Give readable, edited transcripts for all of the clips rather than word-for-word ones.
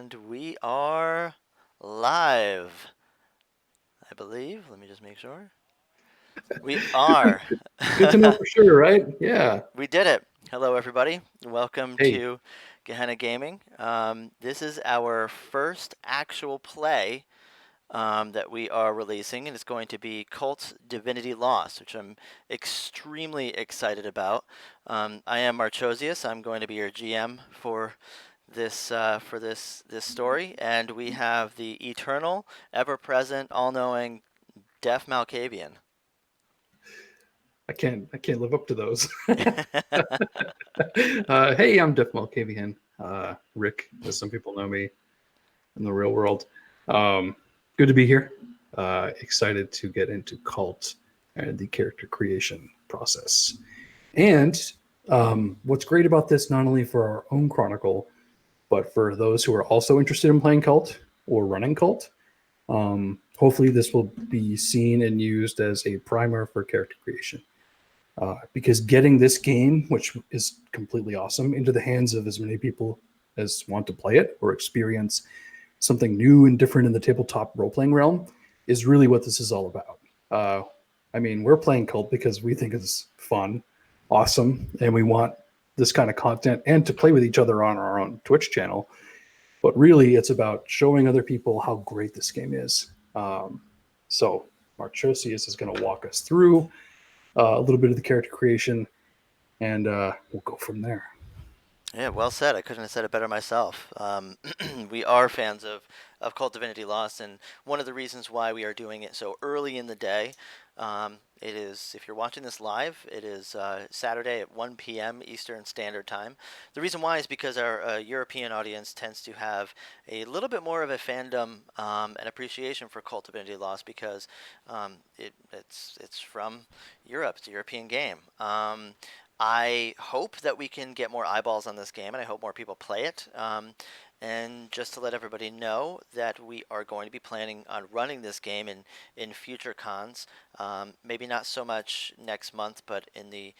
And we are live, I believe. Let me just make sure. We are. Good to know for sure, right? Yeah. We did it. Hello, everybody. Welcome Hey, to Gehenna Gaming. This is our first actual play that we are releasing, and it's going to be KULT Divinity Lost, which I'm extremely excited about. I am Marchosius. I'm going to be your GM for this story, and we have the eternal, ever-present, all-knowing, deaf Malkavian. I can't live up to those. Hey, I'm Def Malkavian. Rick, as some people know me in the real world. Um, Good to be here. Excited to get into cult and the character creation process. And what's great about this, not only for our own chronicle, but for those who are also interested in playing cult or running cult, hopefully this will be seen and used as a primer for character creation. Because getting this game, which is completely awesome, into the hands of as many people as want to play it or experience something new and different in the tabletop role-playing realm is really what this is all about. I mean, we're playing Cult because we think it's fun, awesome, and we want this kind of content and to play with each other on our own Twitch channel. But really, it's about showing other people how great this game is. So Marchosius is going to walk us through a little bit of the character creation, and we'll go from there. Yeah, well said. I couldn't have said it better myself. We are fans of Cult Divinity Lost, and one of the reasons why we are doing it so early in the day, it is, if you're watching this live, it is Saturday at 1 p.m. Eastern Standard Time. The reason why is because our European audience tends to have a little bit more of a fandom and appreciation for Cult Divinity Lost because it's from Europe. It's a European game. I hope that we can get more eyeballs on this game, and I hope more people play it. And just to let everybody know that we are going to be planning on running this game in future cons. Maybe not so much next month, but in the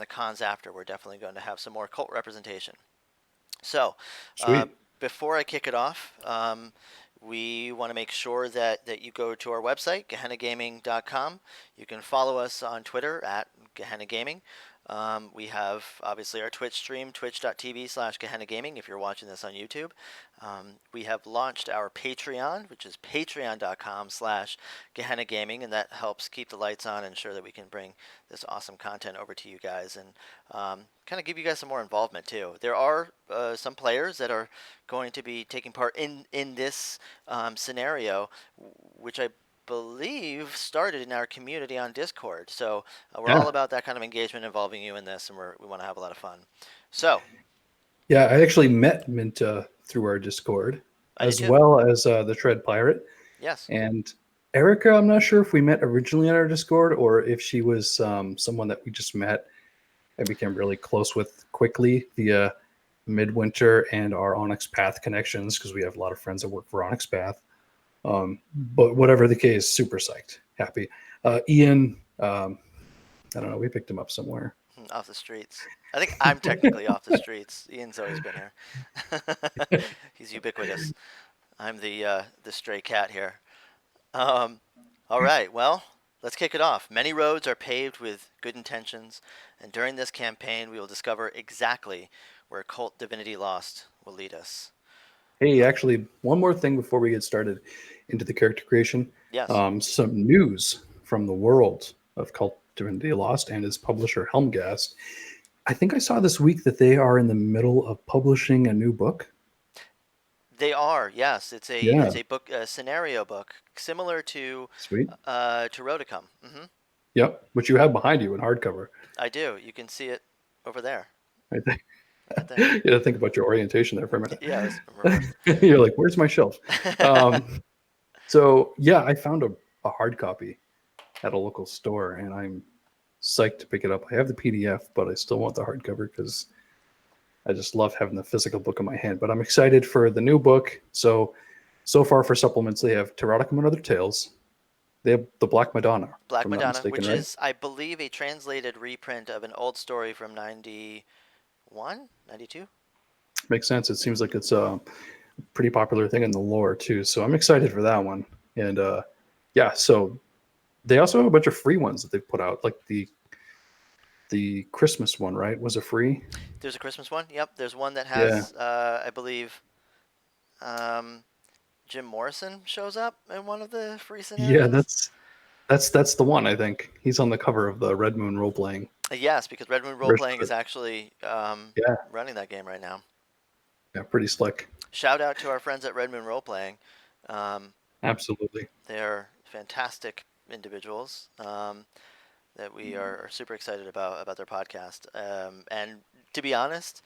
cons after, we're definitely going to have some more cult representation. So, uh, Sweet. before I kick it off, we want to make sure that you go to our website, gehennagaming.com. You can follow us on Twitter at Gehenna Gaming. We have obviously our Twitch stream, twitch.tv/Gehenna Gaming, if you're watching this on YouTube. We have launched our Patreon, which is patreon.com/Gehenna Gaming, and that helps keep the lights on and ensure that we can bring this awesome content over to you guys and kind of give you guys some more involvement too. There are some players that are going to be taking part in this scenario, which I believe started in our community on Discord. So we're all Yeah. about that kind of engagement involving you in this, and we want to have a lot of fun. So Yeah, I actually met Minta through our Discord, I did as too. well as the Shred Pirate. Yes. And Erykah, I'm not sure if we met originally on our Discord or if she was someone that we just met and became really close with quickly via Midwinter and our Onyx Path connections, because we have a lot of friends that work for Onyx Path. But whatever the case, super psyched, happy. Ian, I don't know, we picked him up somewhere. Off the streets. I think I'm technically off the streets. Ian's always been here. He's ubiquitous. I'm the stray cat here. Um, all right, well, let's kick it off. Many roads are paved with good intentions, and during this campaign, we will discover exactly where Cult Divinity Lost will lead us. Hey, actually, one more thing before we get started into the character creation. Yes. Some news from the world of Cult Divinity Lost and its publisher Helmgast. I think I saw this week that they are in the middle of publishing a new book. They are, yes. Yeah, It's a book, a scenario book, similar sweet. to Rodicum. Yep, which you have behind you in hardcover. I do. You can see it over there, I think right there. you had to think about your orientation there for a minute. Yeah, it's reversed. You're like, where's my shelf? Um, so yeah, I found a hard copy at a local store, and I'm psyched to pick it up. I have the PDF, but I still want the hardcover because I just love having the physical book in my hand. But I'm excited for the new book. So far for supplements, they have Teroticum and Other Tales. They have the Black Madonna, if Black I'm not Madonna, mistaken, which right? is, I believe, a translated reprint of an old story from 91, 92. Makes sense. It seems like it's pretty popular thing in the lore too. So I'm excited for that one. And yeah, so they also have a bunch of free ones that they've put out, like the Christmas one, right? Was it free? There's a Christmas one. Yep. There's one that Yeah. has, I believe, um, Jim Morrison shows up in one of the free Yeah, scenarios. that's the one. I think he's on the cover of the Red Moon role playing Yes, because Red Moon Role version Playing of is it. actually Yeah, running that game right now. yeah, pretty slick. Shout out to our friends at Red Moon Role Playing. Um, Absolutely. they're fantastic individuals that we are super excited about their podcast. And to be honest,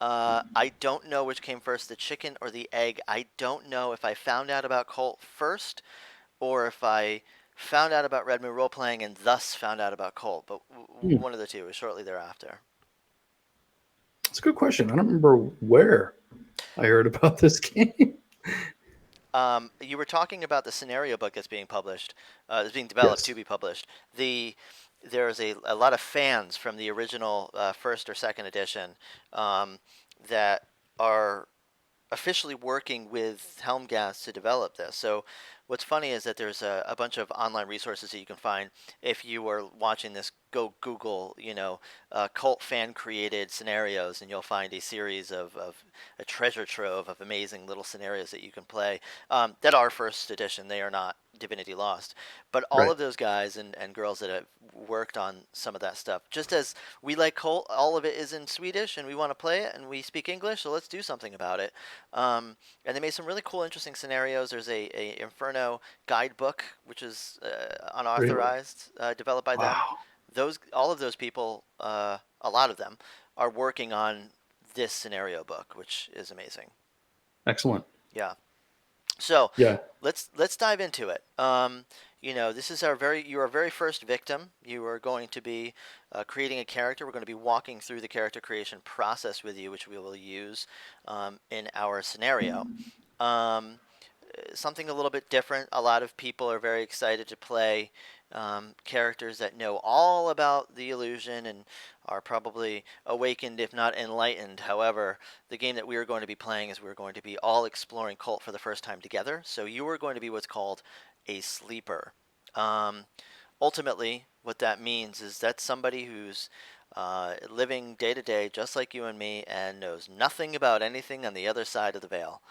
I don't know which came first, the chicken or the egg. I don't know if I found out about Colt first or if I found out about Red Moon Role Playing and thus found out about Colt. But Hmm. one of the two was shortly thereafter. That's a good question. I don't remember where I heard about this game. You were talking about the scenario book that's being published, that's being developed to Yes. be published. The There's a lot of fans from the original first or second edition that are officially working with Helmgast to develop this. So what's funny is that there's a bunch of online resources that you can find. If you are watching this, go Google, cult fan created scenarios, and you'll find a series of a treasure trove of amazing little scenarios that you can play that are first edition. They are not Divinity Lost. But all Right. of those guys and girls that have worked on some of that stuff, just as we like cult, all of it is in Swedish and we want to play it and we speak English, so let's do something about it. And they made some really cool, interesting scenarios. There's a Inferno guidebook, which is Really? unauthorized, developed by them. Wow. All of those people, a lot of them, are working on this scenario book, which is amazing. Excellent. Yeah. So Yeah. let's dive into it. This is your very first victim. You are going to be creating a character. We're going to be walking through the character creation process with you, which we will use in our scenario. Um, Something a little bit different. A lot of people are very excited to play characters that know all about the illusion and are probably awakened, if not enlightened. However, the game that we are going to be playing is we're going to be all exploring Cult for the first time together. So you are going to be what's called a sleeper. Um, Ultimately, what that means is that's somebody who's living day to day just like you and me and knows nothing about anything on the other side of the veil.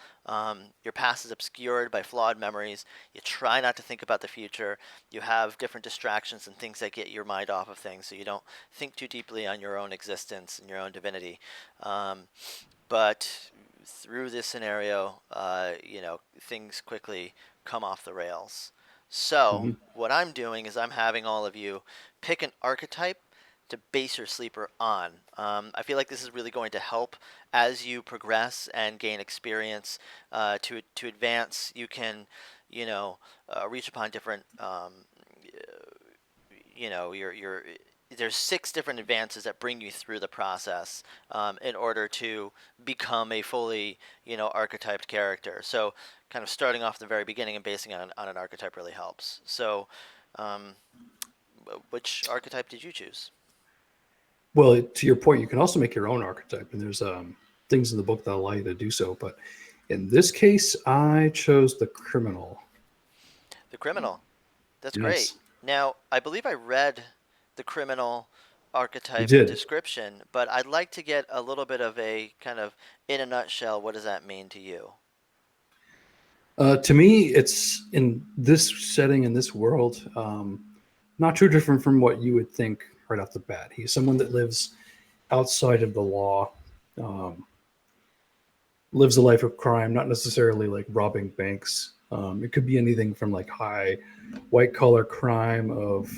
Your past is obscured by flawed memories. You try not to think about the future. You have different distractions and things that get your mind off of things so you don't think too deeply on your own existence and your own divinity. But through this scenario, things quickly come off the rails. So, Hmm. what I'm doing is I'm having all of you pick an archetype to base your sleeper on. I feel like this is really going to help as you progress and gain experience. To advance, you can, reach upon different, your there's six different advances that bring you through the process in order to become a fully, archetyped character. So, kind of starting off at the very beginning and basing it on an archetype really helps. So, um, which archetype did you choose? Well, to your point, you can also make your own archetype, and there's things in the book that allow you to do so. But in this case, I chose the criminal. The criminal. That's great. Yes, Now, I believe I read the criminal you archetype did. description, but I'd like to get a little bit of a kind of, in a nutshell, what does that mean to you? To me, it's in this setting, in this world, not too different from what you would think right off the bat. He's someone that lives outside of the law, um, lives a life of crime, not necessarily like robbing banks. It could be anything from like high white collar crime of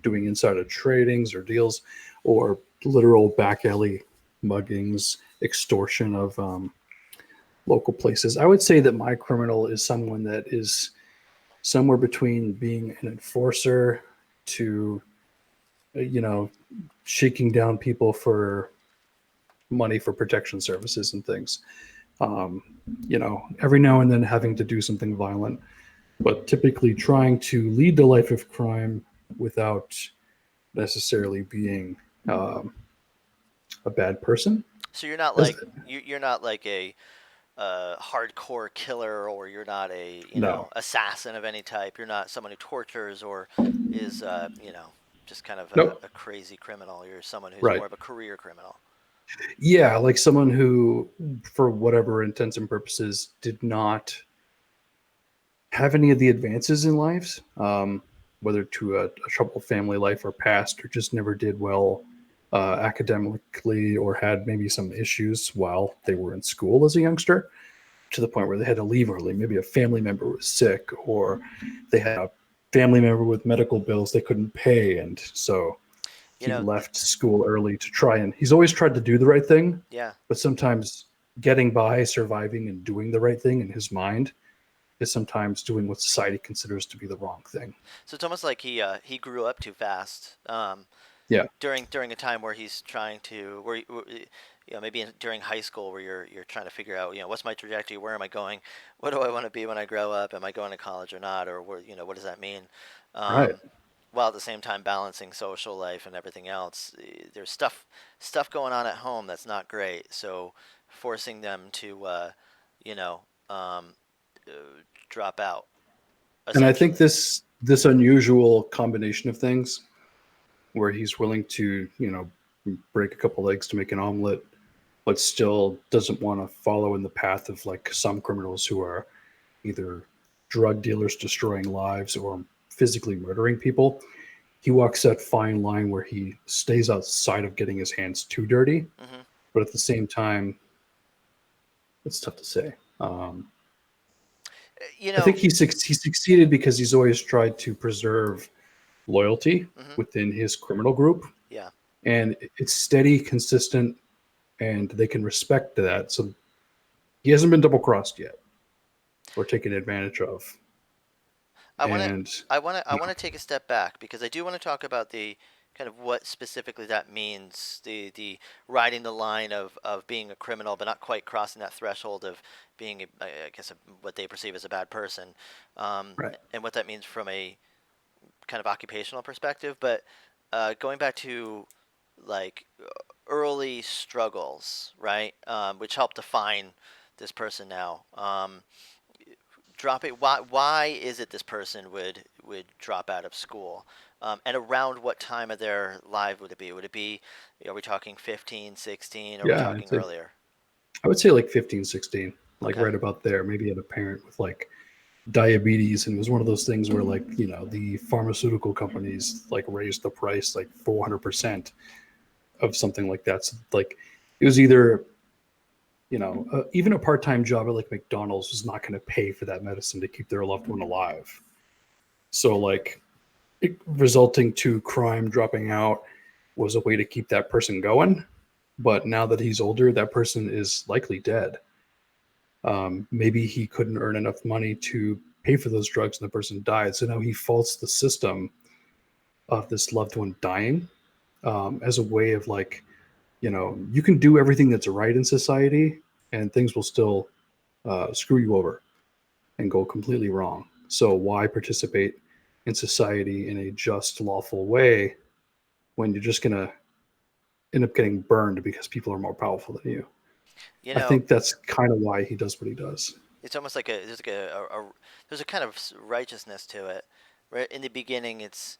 doing insider tradings or deals, or literal back alley muggings, extortion of local places. I would say that my criminal is someone that is somewhere between being an enforcer to, you know, shaking down people for money for protection services and things. Um, every now and then having to do something violent, but typically trying to lead the life of crime without necessarily being um, a bad person. So you're not As, like you're not like a a hardcore killer, or you're not a No, assassin of any type. You're not someone who tortures or is just kind of nope, a crazy criminal. You're someone who's right. more of a career criminal. Yeah, like someone who, for whatever intents and purposes, did not have any of the advances in lives, whether to a troubled family life or past, or just never did well academically, or had maybe some issues while they were in school as a youngster, to the point where they had to leave early. Maybe a family member was sick, or they had a family member with medical bills they couldn't pay, and so You he know, left school early to try, and he's always tried to do the right thing, yeah. but sometimes getting by, surviving, and doing the right thing in his mind is sometimes doing what society considers to be the wrong thing. So it's almost like he grew up too fast. Yeah, During a time where he's trying to maybe during high school where you're trying to figure out what's my trajectory, where am I going, what do I want to be when I grow up, am I going to college or not, or what does that mean, right. while at the same time balancing social life and everything else. There's stuff going on at home that's not great, so forcing them to you know um, uh, drop out And I think essentially. this unusual combination of things, where he's willing to break a couple legs to make an omelet, but still doesn't want to follow in the path of like some criminals who are either drug dealers destroying lives or physically murdering people. He walks that fine line where he stays outside of getting his hands too dirty, Hmm. but at the same time, it's tough to say. You I think know. he succeeded because he's always tried to preserve loyalty Hmm. within his criminal group, Yeah. and it's steady, consistent, and they can respect that. So he hasn't been double crossed yet or taken advantage of. I want to And I want to take a step back because I do want to talk about the kind of what specifically that means, the riding the line of being a criminal but not quite crossing that threshold of being I guess what they perceive as a bad person, right, and what that means from a kind of occupational perspective. But going back to like early struggles, right, which help define this person now. Dropping, why is it this person would drop out of school, and around what time of their life would it be? Would it be, are we talking 15, 16, or are we yeah, talking earlier? I would say like 15, 16, like Okay. right about there. Maybe had a parent with like diabetes, and it was one of those things where like the pharmaceutical companies like raised the price like 400% of something like that. So like it was either even a part-time job at like McDonald's was not going to pay for that medicine to keep their loved one alive. So like resulting to crime dropping out was a way to keep that person going. But now that he's older, that person is likely dead. Maybe he couldn't earn enough money to pay for those drugs and the person died. So now he faults the system of this loved one dying, as a way of like, you can do everything that's right in society and things will still screw you over and go completely wrong. So why participate in society in a just, lawful way when you're just going to end up getting burned because people are more powerful than you? You I know, think that's kind of why he does what he does. it's almost like there's like there's a kind of righteousness to it. Right in the beginning, it's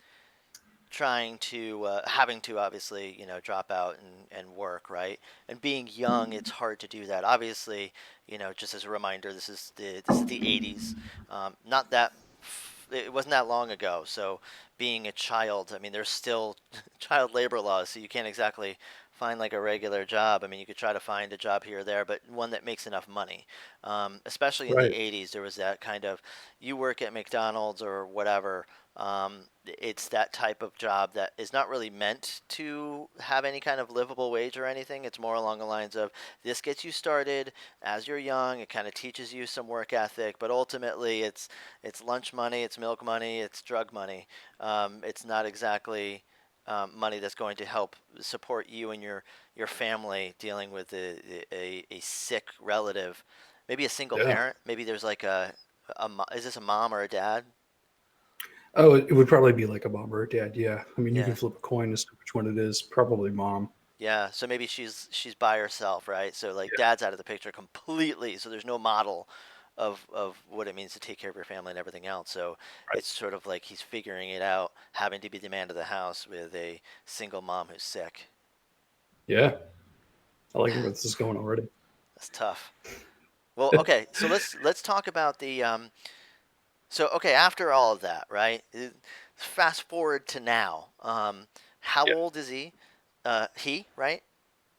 trying to having to obviously drop out and work, right, and being young, it's hard to do that, obviously. Just as a reminder, this is the 80s. Not that it wasn't that long ago, so being a child, I mean, there's still child labor laws, so you can't exactly find like a regular job. I mean, you could try to find a job here or there, but one that makes enough money. Especially in the Right. 80s, there was that kind of, you work at McDonald's or whatever. It's that type of job that is not really meant to have any kind of livable wage or anything. It's more along the lines of, this gets you started as you're young. It kind of teaches you some work ethic, but ultimately it's lunch money, it's milk money, it's drug money. It's not exactly money that's going to help support you and your family dealing with a sick relative, maybe a single Yeah. parent. Maybe there's like is this a mom or a dad? Oh, it would probably be like a mom or a dad. Yeah. I mean, you can Yeah. flip a coin as to which one it is. Probably mom. Yeah, so maybe she's by herself, right? So like dad's out of the picture completely. So there's no model of what it means to take care of your family and everything else. So Right. it's sort of like he's figuring it out, having to be the man of the house with a single mom who's sick. Yeah, I like where this is going already. That's tough. Well, okay, so let's talk about the so okay, after all of that, right? Fast forward to now. How Yeah, old is he? He, right?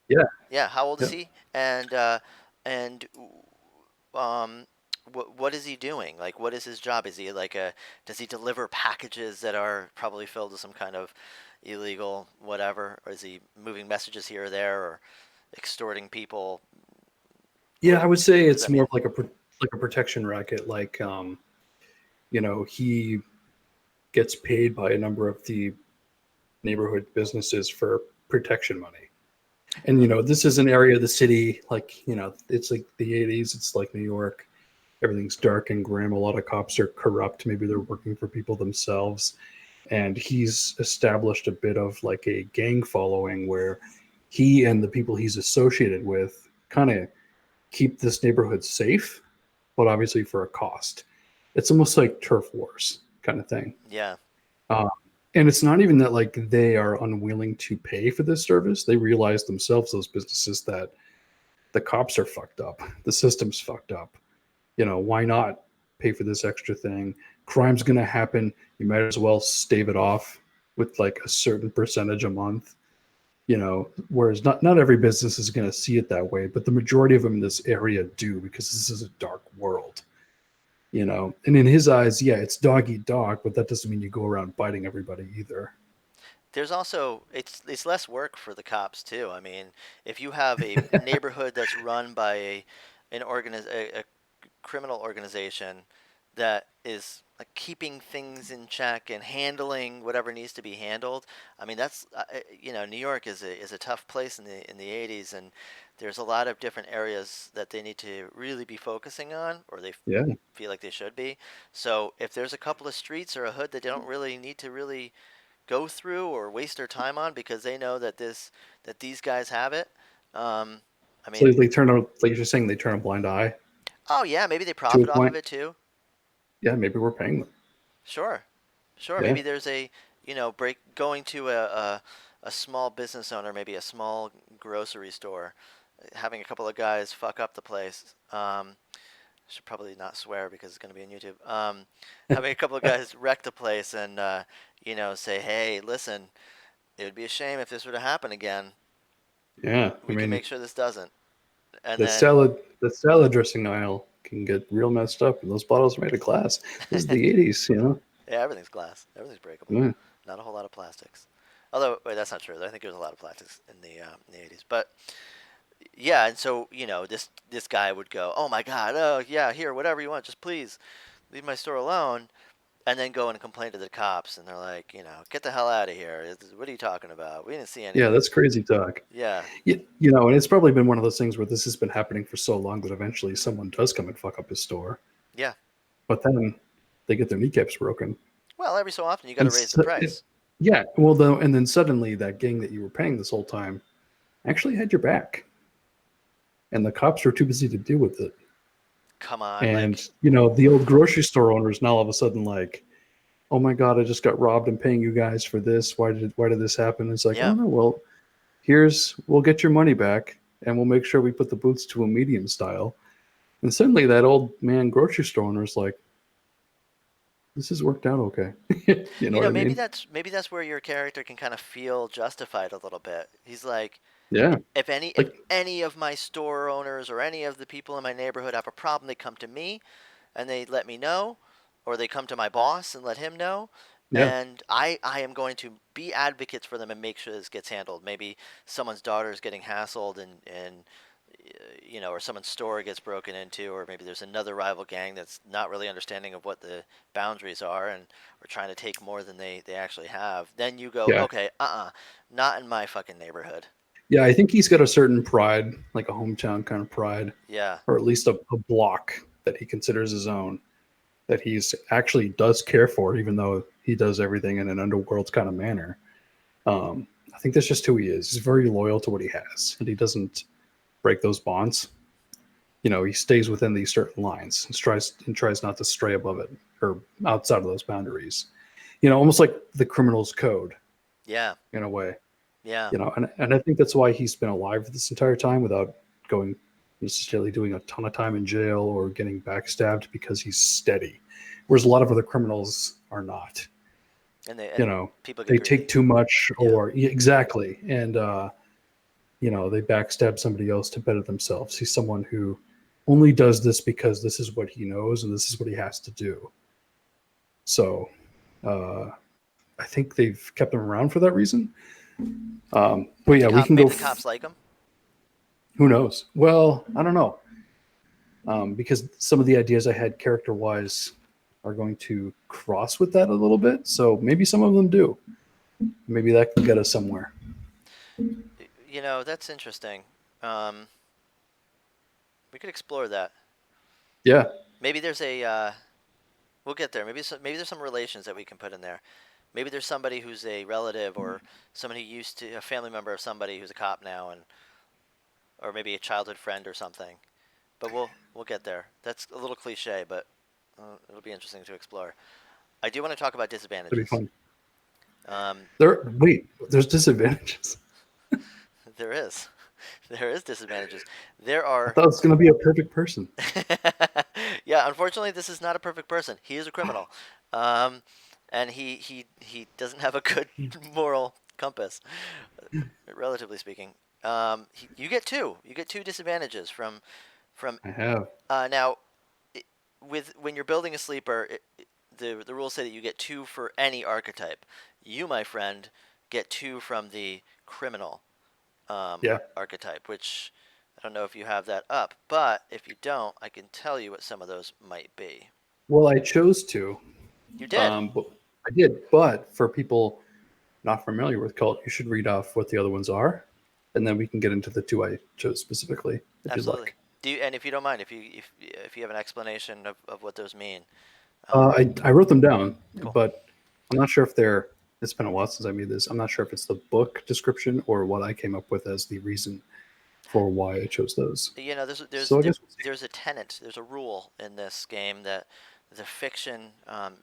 yeah, Yeah, how old is yeah. he? And um what is he doing? Like what is his job? Is he like a does he deliver packages that are probably filled with some kind of illegal whatever, or is he moving messages here or there or extorting people? Yeah, I would say What does it's that more mean? of like a protection racket. Like, he gets paid by a number of the neighborhood businesses for protection money. And this is an area of the city, like, it's like the 80s. It's like New York. Everything's dark and grim. A lot of cops are corrupt. Maybe they're working for people themselves. And he's established a bit of like a gang following where he and the people he's associated with kind of keep this neighborhood safe, but obviously for a cost. It's almost like turf wars kind of thing. Yeah. Uh, and it's not even that like they are unwilling to pay for this service. They realize themselves, those businesses, that the cops are fucked up, the system's fucked up. Why not pay for this extra thing? Crime's going to happen. You might as well stave it off with like a certain percentage a month. Whereas not every business is going to see it that way, but the majority of them in this area do, because this is a dark world. And in his eyes, yeah, it's dog eat dog, but that doesn't mean you go around biting everybody either. There's also it's less work for the cops too. I mean, if you have a neighborhood that's run by a criminal organization that is like keeping things in check and handling whatever needs to be handled. I mean, that's New York is a tough place in the 80s, and there's a lot of different areas that they need to really be focusing on, or they Yeah. feel like they should be. So if there's a couple of streets or a hood that they don't really need to really go through or waste their time on because they know that these guys have it. Um, I So mean, they turn a like you're saying, they turn a blind eye oh yeah, maybe they to a profit off of point. it too. Yeah, maybe we're paying them. Sure, sure. Yeah. Maybe there's a break going to a small business owner, maybe a small grocery store, having a couple of guys fuck up the place. Should probably not swear because it's going to be on YouTube. Having a couple of guys wreck the place and say, hey, listen, it would be a shame if this were to happen again. Yeah. I We can mean, make sure this doesn't. And the then, salad dressing aisle can get real messed up, and those bottles are made of glass. This is the 80s. yeah, everything's glass. Everything's breakable. Yeah. Not a whole lot of plastics. Although, wait, that's not true. I think there was a lot of plastics in the 80s. But yeah, and so this guy would go, "Oh my God, oh yeah, here, whatever you want, just please leave my store alone," and then go and complain to the cops, and they're like, "Get the hell out of here! What are you talking about? We didn't see Yeah, anything." that's crazy talk. Yeah, And it's probably been one of those things where this has been happening for so long that eventually someone does come and fuck up his store, yeah. but then they get their kneecaps broken. Well, every so often you got to And raise the price. yeah, well, though, and then suddenly that gang that you were paying this whole time actually had your back, and the cops were too busy to deal with it. Come on, And like, the old grocery store owners now all of a sudden like, oh my god, I just got robbed. I'm paying you guys for this. Why did this happen? It's like, oh yeah. no, well, we'll get your money back, and we'll make sure we put the boots to a medium style. And suddenly that old man grocery store owner is like, this has worked out okay. You know what I Maybe mean? that's where your character can kind of feel justified a little bit. He's like, Yeah. if Like, any of my store owners or any of the people in my neighborhood have a problem, they come to me and they let me know, or they come to my boss and let him know. yeah. And I am going to be advocates for them and make sure this gets handled. Maybe someone's daughter is getting hassled and or someone's store gets broken into, or maybe there's another rival gang that's not really understanding of what the boundaries are and are trying to take more than they actually have. Then you go, Yeah. okay, not in my fucking neighborhood. Yeah. I think he's got a certain pride, like a hometown kind of pride, Yeah, or at least a block that he considers his own, that he's actually does care for, even though he does everything in an underworld kind of manner. I think that's just who he is. He's very loyal to what he has, and he doesn't break those bonds. He stays within these certain lines and tries not to stray above it or outside of those boundaries. Almost like the criminal's code Yeah. in a way. Yeah. And I think that's why he's been alive this entire time without going necessarily doing a ton of time in jail or getting backstabbed, because he's steady, whereas a lot of other criminals are not. And people get They greedy. take too much, Yeah. or yeah, exactly, and they backstab somebody else to better themselves. He's someone who only does this because this is what he knows and this is what he has to do. So uh, I think they've kept him around for that reason. But yeah, we can go. Maybe the cops like him. Who knows? Well, I don't know, because some of the ideas I had character-wise are going to cross with that a little bit. So maybe some of them do. Maybe that can get us somewhere. That's interesting. We could explore that. Yeah, Maybe there's we'll get there. Maybe there's some relations that we can put in there. Maybe there's somebody who's a relative or somebody who used to a family member of somebody who's a cop now, or maybe a childhood friend or something. But we'll get there. That's a little cliche, but it'll be interesting to explore. I do want to talk about it'd be disadvantages. fun. Um, There's disadvantages. there is, there is disadvantages. There I are. thought it was going to be a perfect person. Yeah, unfortunately, this is not a perfect person. He is a criminal, um, and he doesn't have a good moral compass, relatively speaking. You get two. You get two disadvantages from I have. now. When you're building a sleeper, the rules say that you get two for any archetype. You, my friend, get two from the criminal Yeah. archetype, which I don't know if you have that up, but if you don't, I can tell you what some of those might be. Well, I chose to. You did. But I did. But for people not familiar with Cult, you should read off what the other ones are, and then we can get into the two I chose specifically, if you'd Absolutely. like. And if you don't mind, if you have an explanation of what those mean, I wrote them down, cool. but I'm not sure if they're. It's been a while since I made this. I'm not sure if it's the book description or what I came up with as the reason for why I chose those. So I guess we'll see. There's a tenet, there's a rule in this game that the fiction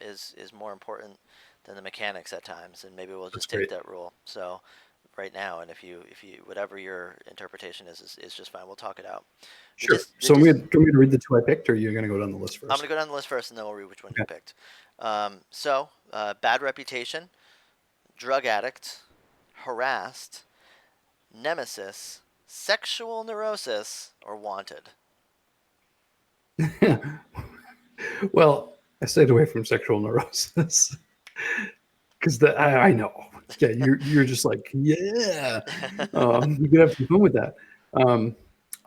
is more important than the mechanics at times, and maybe we'll That's just take great. that rule. So right now, and if you whatever your interpretation is just fine. We'll talk it out. The Sure. dis the So do dis you want me to read the two I picked, or you're going to go down the list I'm gonna first? go down the list first, and then we'll read which one you Okay. picked. Bad reputation, drug addict, harassed, nemesis, sexual neurosis, or wanted. Well, I stayed away from sexual neurosis because I know. Yeah, you're just like, yeah. You could have some fun with that. Um,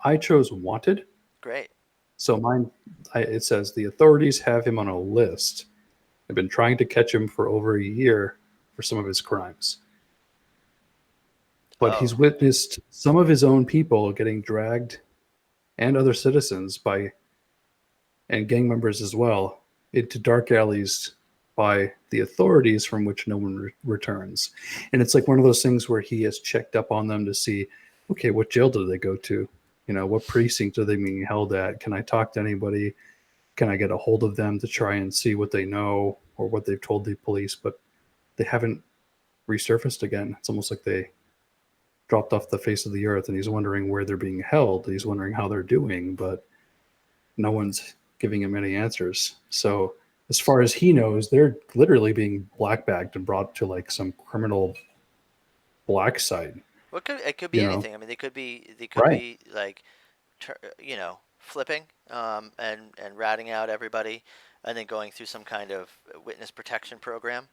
I chose wanted. Great. So it says the authorities have him on a list. They've been trying to catch him for over a year for some of his crimes. But he's Oh, witnessed some of his own people getting dragged, and other citizens and gang members as well, into dark alleys by the authorities from which no one returns. And it's like one of those things where he has checked up on them to see, okay, what jail do they go to? What precinct are they being held at? Can I talk to anybody? Can I get a hold of them to try and see what they know or what they've told the police? But they haven't resurfaced again. It's almost like they dropped off the face of the earth, and he's wondering where they're being held. He's wondering how they're doing, but no one's giving him any answers. So as far as he knows, they're literally being blackbagged and brought to like some criminal black site. what could it could be You know, anything. I mean, they could right? be like, flipping and ratting out everybody, and then going through some kind of witness protection program.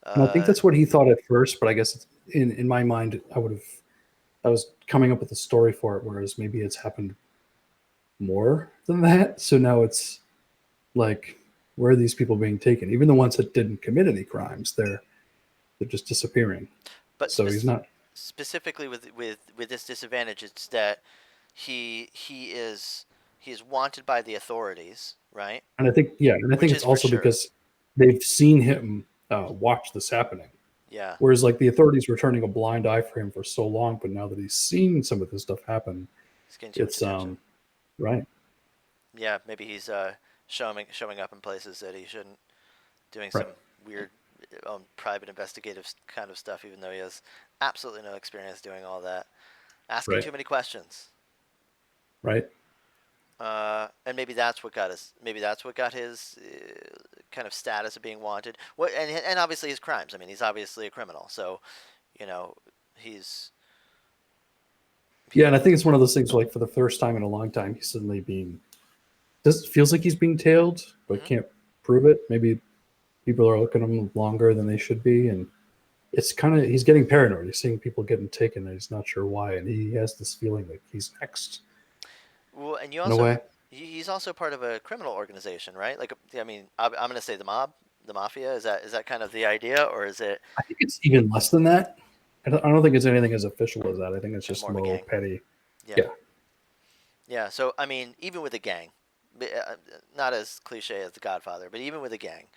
And I think Uh, that's what he thought at first, but I guess in my mind, I was coming up with a story for it, whereas maybe it's happened more than that. So now it's like, where are these people being taken? Even the ones that didn't commit any crimes, they're just disappearing. but So he's not. specifically with this disadvantage, it's that he is wanted by the authorities, right? And I think, yeah, and I Which think it's is for also sure. because they've seen him watch this happening. Yeah, Whereas like the authorities were turning a blind eye for him for so long, but now that he's seen some of this stuff happen, he's getting too much it's attention. right, Yeah, maybe he's showing up in places that he shouldn't, doing right, some weird private investigative kind of stuff, even though he has absolutely no experience doing all that. Asking right, too many questions. right. And maybe that's what got his. Maybe that's what got his kind of status of being wanted. What and obviously his crimes. I mean, he's obviously a criminal. So you know, he's Yeah, and people. I think it's one of those things where, like for the first time in a long time, he's suddenly being does feels like he's being tailed, but Hmm. can't prove it. Maybe people are looking at him longer than they should be, and it's kind of he's getting paranoid. He's seeing people getting taken, and he's not sure why, and he has this feeling like he's next Well, and you in a also way. he's also part of a criminal organization, right? Like, I mean, I'm going to say the mob, the mafia. Is that kind of the idea, or is it I think it's even less than that. I don't think it's anything as official as that. I think it's just just more of a low gang? petty. Yeah, Yeah, yeah. So I mean, even with a gang, not as cliche as The Godfather, but even with a gang,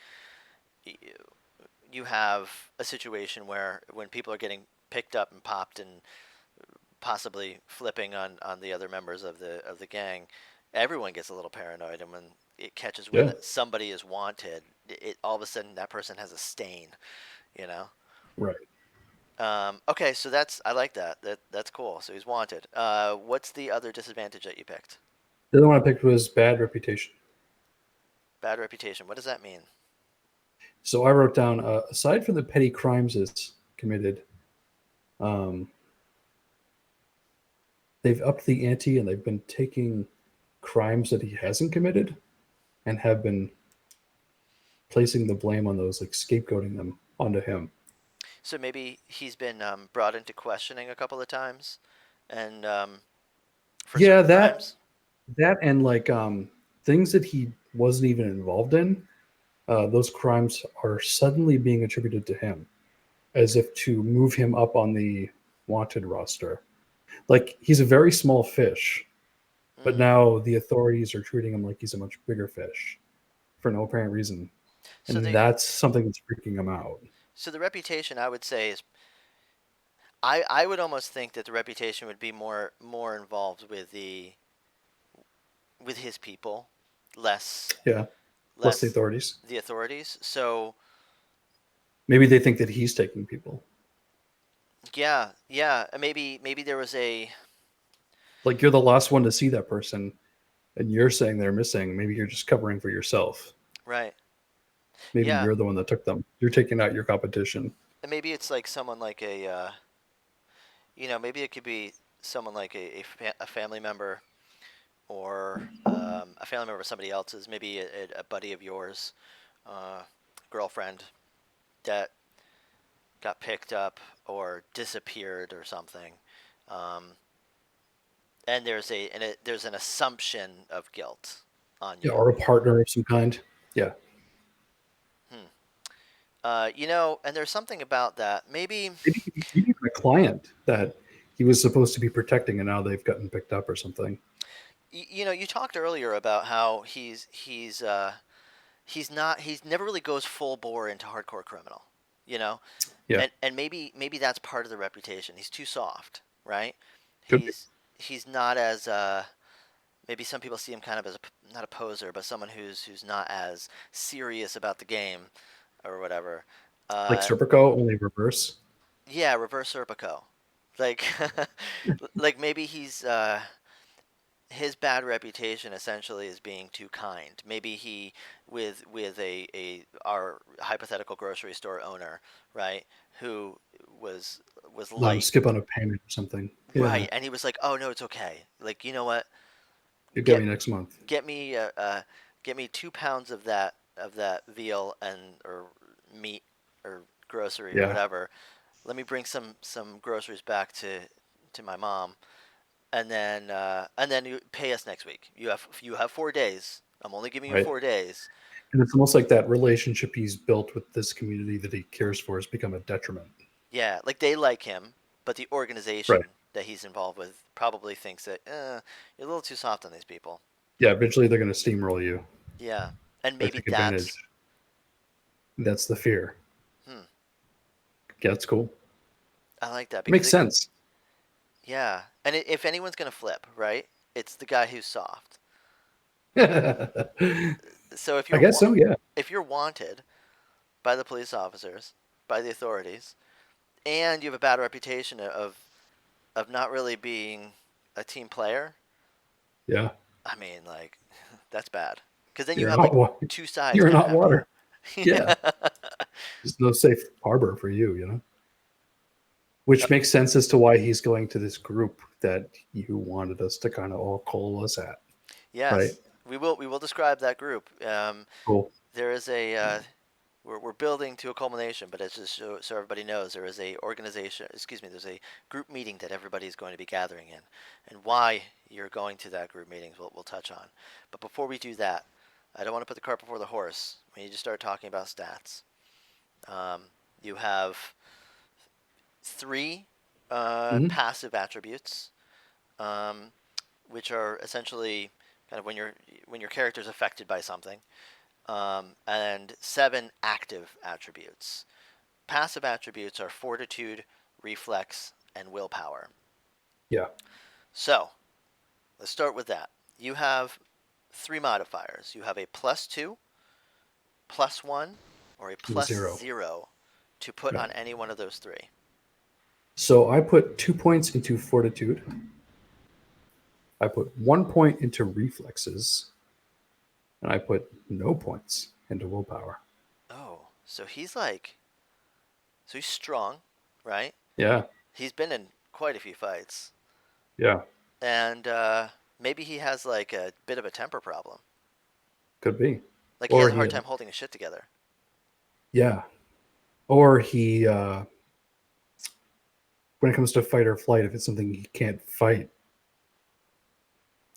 you have a situation where when people are getting picked up and popped and possibly flipping on the other members of the gang, everyone gets a little paranoid, and when it catches wind yeah, that somebody is wanted, it all of a sudden that person has a stain, you know. right. Okay, so that's I like that. That's cool. So he's wanted. What's the other disadvantage that you picked? The other one I picked was bad reputation. Bad reputation. What does that mean? So I wrote down aside from the petty crimes is committed, um, they've upped the ante and they've been taking crimes that he hasn't committed and have been placing the blame on those, like scapegoating them onto him. So maybe he's been brought into questioning a couple of times, and for Yeah, certain crimes. that and like things that he wasn't even involved in, those crimes are suddenly being attributed to him as if to move him up on the wanted roster. Like he's a very small fish, but Mm. now the authorities are treating him like he's a much bigger fish for no apparent reason. So And they that's something that's freaking him out. so the reputation, I would say, is I would almost think that the reputation would be more involved with his people, less Yeah. Less the less authorities. the authorities. So Maybe they think that he's taking people. yeah, yeah, maybe there was a Like you're the last one to see that person and you're saying they're missing. Maybe you're just covering for yourself. right. Maybe Yeah, you're the one that took them. You're taking out your competition. and maybe it's like someone like a maybe it could be someone like a family member, or a family member of somebody else's, maybe a buddy of yours, uh, girlfriend that got picked up or disappeared or something. Um, and there's an assumption of guilt on Yeah, you. or a partner of some kind. Yeah. Hmm. And there's something about that. Maybe Maybe a client that he was supposed to be protecting and now they've gotten picked up or something. you talked earlier about how he's never really goes full bore into hardcore criminal, you know, Yeah. and maybe that's part of the reputation. He's too soft, right? Could be. He's not as maybe some people see him kind of as not a poser, but someone who's not as serious about the game or whatever. Like Uh, Serpico, only reverse. yeah, reverse Serpico. Like, like maybe his bad reputation essentially is being too kind. Maybe he with a our hypothetical grocery store owner, right, who was Let him light, skip on a payment or something. Yeah. right, and he was like, "Oh no, it's okay. Like, you know what? You get Get me next month. get me get me 2 pounds of that veal and or meat or grocery or Yeah. whatever. Let me bring some groceries back to my mom, and then you pay us next week. You have 4 days. I'm only giving you Right. 4 days. And it's almost like that relationship he's built with this community that he cares for has become a detriment. Yeah, like they like him, but the Right. organization that he's involved with probably thinks that you're a little too soft on these people. Yeah. Eventually they're going to steamroll you Yeah, and or maybe take advantage. That's the fear. hmm, Yeah, that's cool. I like that because Makes sense. yeah. And if anyone's gonna flip, right, it's the guy who's soft. I So guess so. Yeah. if you're wanted by the police officers, by the authorities, and you have a bad reputation of not really being a team player, Yeah. I mean, like, that's bad. Because then you You're in have like hot water. two sides You're in coming hot after you. water. Yeah. There's no safe harbor for you, you know? Uh, Which makes sense as to why he's going to this group that you wanted us to kind of all coalesce at, right? yes, we will describe that group. Cool. There is a we're building to a culmination, but it's just so everybody knows there is a organization. Excuse me. There's a group meeting that everybody's going to be gathering in, and why you're going to that group meetings we'll touch on. But before we do that, I don't want to put the cart before the horse. We need to start talking about stats. Um, you have three Hmm. passive attributes, um, which are essentially kind of when your character is affected by something, and seven active attributes. Passive attributes are fortitude, reflex, and willpower. Yeah. So let's start with that. You have three modifiers. You have a +2, +1, or a And zero. +0 to put Yeah. on any one of those three. So I put 2 points into fortitude. I put 1 point into reflexes, and I put no points into willpower. Oh, so he's strong, right? Yeah. He's been in quite a few fights, Yeah. and maybe he has like a bit of a temper problem. Could be. Like he Or has a he, hard time holding his shit together. yeah. Or he, when it comes to fight or flight, if it's something he can't fight,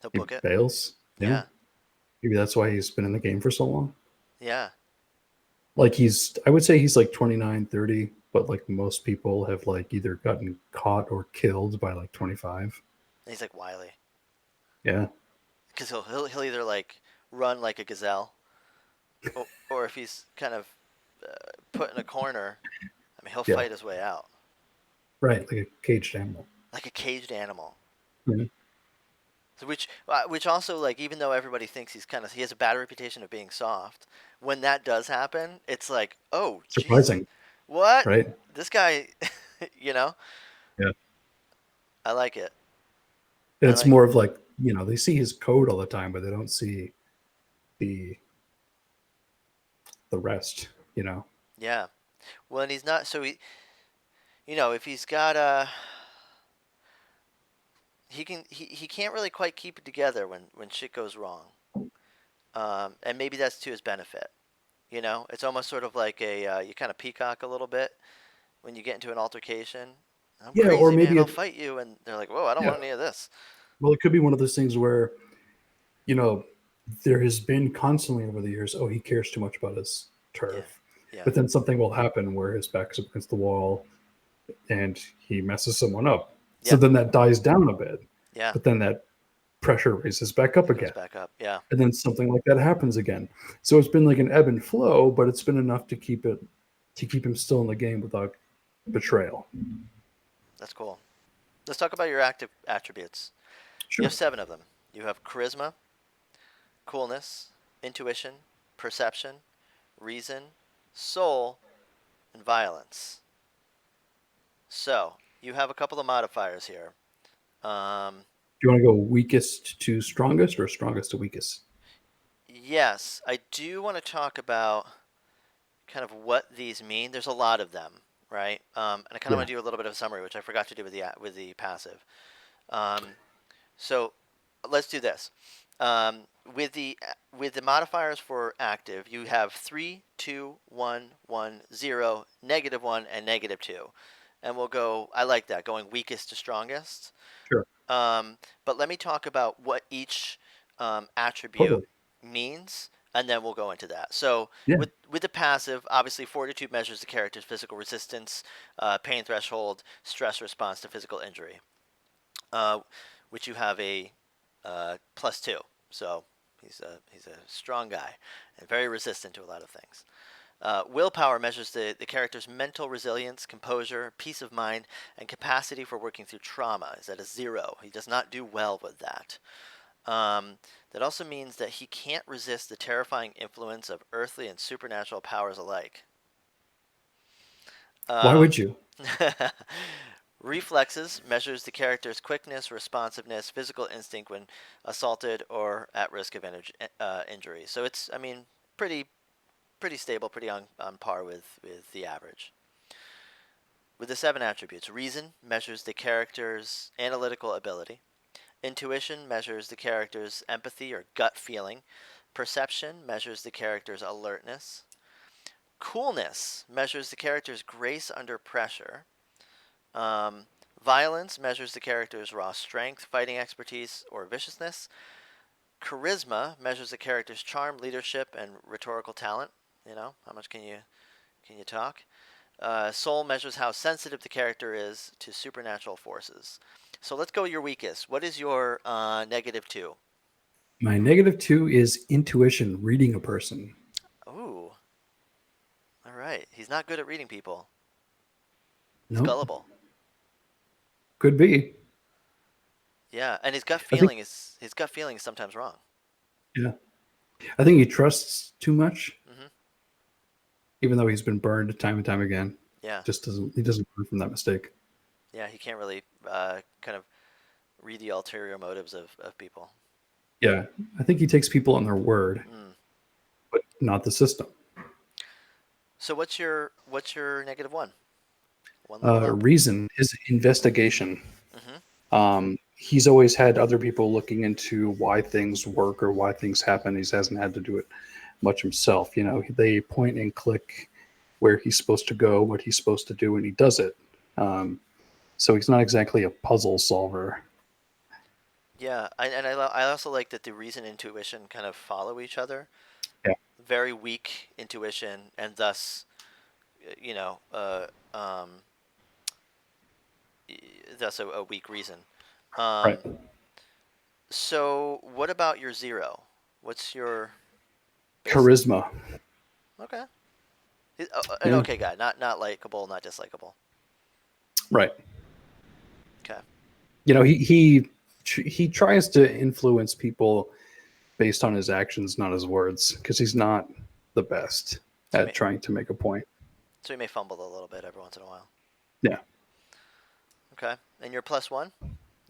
He'll he book it. bails. Yeah. Yeah, Maybe that's why he's been in the game for so long. yeah. Like I would say he's like 29, 30, but like most people have like either gotten caught or killed by like 25. And he's like wily Yeah. because he'll either like run like a gazelle, or if he's kind of put in a corner, I mean he'll Yeah. fight his way out Right. Like a caged animal. like a caged animal. Mhm. So which also like even though everybody thinks he has a bad reputation of being soft, when that does happen, it's like oh jeez, Surprising. what Right. this guy, you know, Yeah. I like it. And I it's like more of like, they see his code all the time, but they don't see the the rest. yeah. Well, and he's not so if he's got he can't really quite keep it together when shit goes wrong. And maybe that's to his benefit. It's almost sort of like you kind of peacock a little bit when you get into an altercation. I'm Yeah, or crazy, man. maybe I'll it fight you, and they're like, "Whoa, I don't yeah. want any of this." Well, it could be one of those things where, you know, there has been constantly over the years, oh, he cares too much about his Yeah, turf. yeah, But then something will happen where his back's up against the wall and he messes someone up. So yeah, then that dies down a bit. yeah. But then that pressure raises back up It goes again. back up. Yeah, And then something like that happens again. So it's been like an ebb and flow, but it's been enough to keep him still in the game without betrayal. that's cool. Let's talk about your active attributes. You have Sure. seven of them. You have charisma, coolness, intuition, perception, reason, soul, and violence. So you have a couple of modifiers here. Um, Do you want to go weakest to strongest or strongest to weakest? yes, I do want to talk about kind of what these mean. There's a lot of them, right? And I kind of Yeah. want to do a little bit of a summary, which I forgot to do with the passive. Um, so let's do this. Um, with the with the modifiers for active, you have 3, 2, 1, 1, 0, -1, and -2. And we'll go. I like that going weakest to strongest. Sure. But let me talk about what each attribute Totally. means, and then we'll go into that. So Yeah. with the passive, obviously fortitude measures the character's physical resistance, pain threshold, stress response to physical injury, uh, which you have a +2. So he's a strong guy and very resistant to a lot of things. Willpower measures the character's mental resilience, composure, peace of mind, and capacity for working through trauma. Is at a 0. He does not do well with that. That also means that he can't resist the terrifying influence of earthly and supernatural powers alike. Why Um, would you? Reflexes measures the character's quickness, responsiveness, physical instinct when assaulted or at risk of injury. So it's, I mean, pretty stable, pretty on par with the average. With the 7 attributes, reason measures the character's analytical ability. Intuition measures the character's empathy or gut feeling. Perception measures the character's alertness. Coolness measures the character's grace under pressure. Um, Violence measures the character's raw strength, fighting expertise, or viciousness. Charisma measures the character's charm, leadership, and rhetorical talent. You know, how much can you talk? Soul measures how sensitive the character is to supernatural forces. So let's go your weakest. What is your -2? My -2 is intuition, reading a person. Ooh, all right. He's not good at reading people. He's Nope. gullible. Could be. Yeah, and I think, his gut feeling is sometimes wrong. yeah. I think he trusts too much, Hmm. even though he's been burned time and time again. Yeah, He doesn't learn from that mistake. yeah. He can't really kind of read the ulterior motives of people. Yeah. I think he takes people on their word, Mm. but not the system. So what's your -1? One level up. Reason is investigation. Hmm. He's always had other people looking into why things work or why things happen. He hasn't had to do it much himself. You know, they point and click where he's supposed to go, what he's supposed to do, and he does it. So he's not exactly a puzzle solver. Yeah, I also like that the reason and intuition kind of follow each other. Yeah, Very weak intuition, and thus, you know, thus a weak reason. right. Um, so what about your 0? What's your base? Charisma. Okay, an Yeah, okay guy, not likable, not dislikable. right. Okay, You know, he tries to influence people based on his actions, not his words, because he's not the best so at trying to make a point. he may fumble a little bit every once in a while. Yeah. Okay, and your +1, a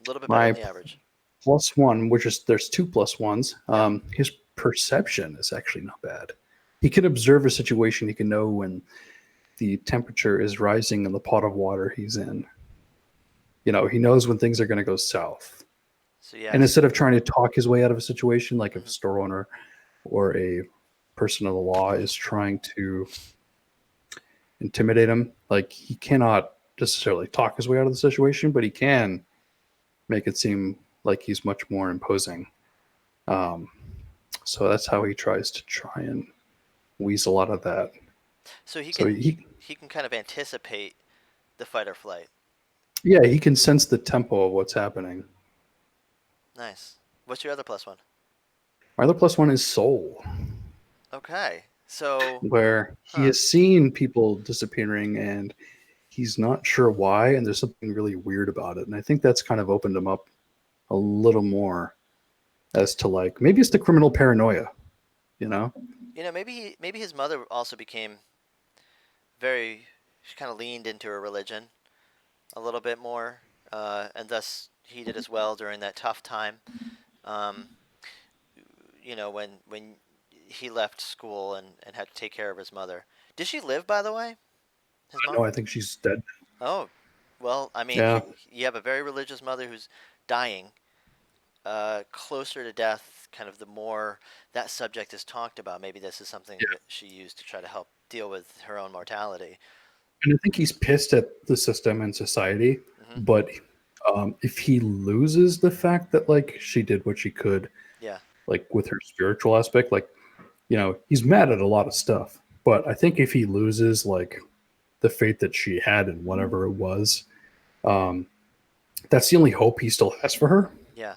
little bit better than My the average. +1, which is there's two +1s. Yep. His perception is actually not bad. He can observe a situation. He can know when the temperature is rising in the pot of water he's in. You know, he knows when things are going to go south. So And yes. instead of trying to talk his way out of a situation, like if a Hmm. store owner or a person of the law is trying to intimidate him, like he cannot necessarily talk his way out of the situation, but he can make it seem like he's much more imposing. Um, so that's how he tries to try and weasel out of that. So he So can he can kind of anticipate the fight or flight. yeah, he can sense the tempo of what's happening. Nice. What's your other +1? My other +1 is soul, Okay. So, where he huh. has seen people disappearing and he's not sure why, and there's something really weird about it. And I think that's kind of opened him up a little more as to like maybe it's the criminal paranoia, you know? Maybe his mother also became very she kind of leaned into her religion a little bit more, and thus he did as well during that tough time. Um, when he left school and had to take care of his mother. Did she live, by the way? His No, mom? I think she's dead. Oh, well, I mean, Yeah. you have a very religious mother who's dying, closer to death, kind of the more that subject is talked about. Maybe this is something Yeah. that she used to try to help deal with her own mortality. And I think he's pissed at the system and society, Hmm. but if he loses the fact that like she did what she could, Yeah. like with her spiritual aspect, like you know, he's mad at a lot of stuff. But I think if he loses like the faith that she had in whatever it was, um, that's the only hope he still has for her. Yeah.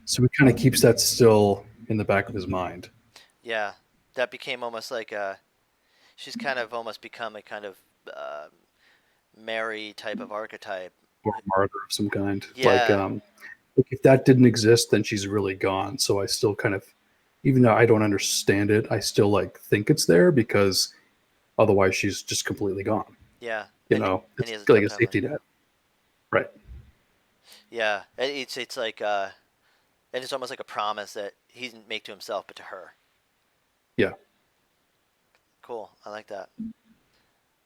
So he kind of keeps that still in the back of his mind. Yeah. That became almost like she's kind of almost become a kind of uh, Mary type of archetype. or a martyr of some kind. Yeah, Like if that didn't exist, then she's really gone. So I still kind of, even though I don't understand it, I still like think it's there because otherwise she's just completely gone. yeah, You know, and it's he has a like tough a time letting safety her net, go. right? Yeah, it's like and it's almost like a promise that he didn't make to himself but to her. Yeah. Cool, I like that.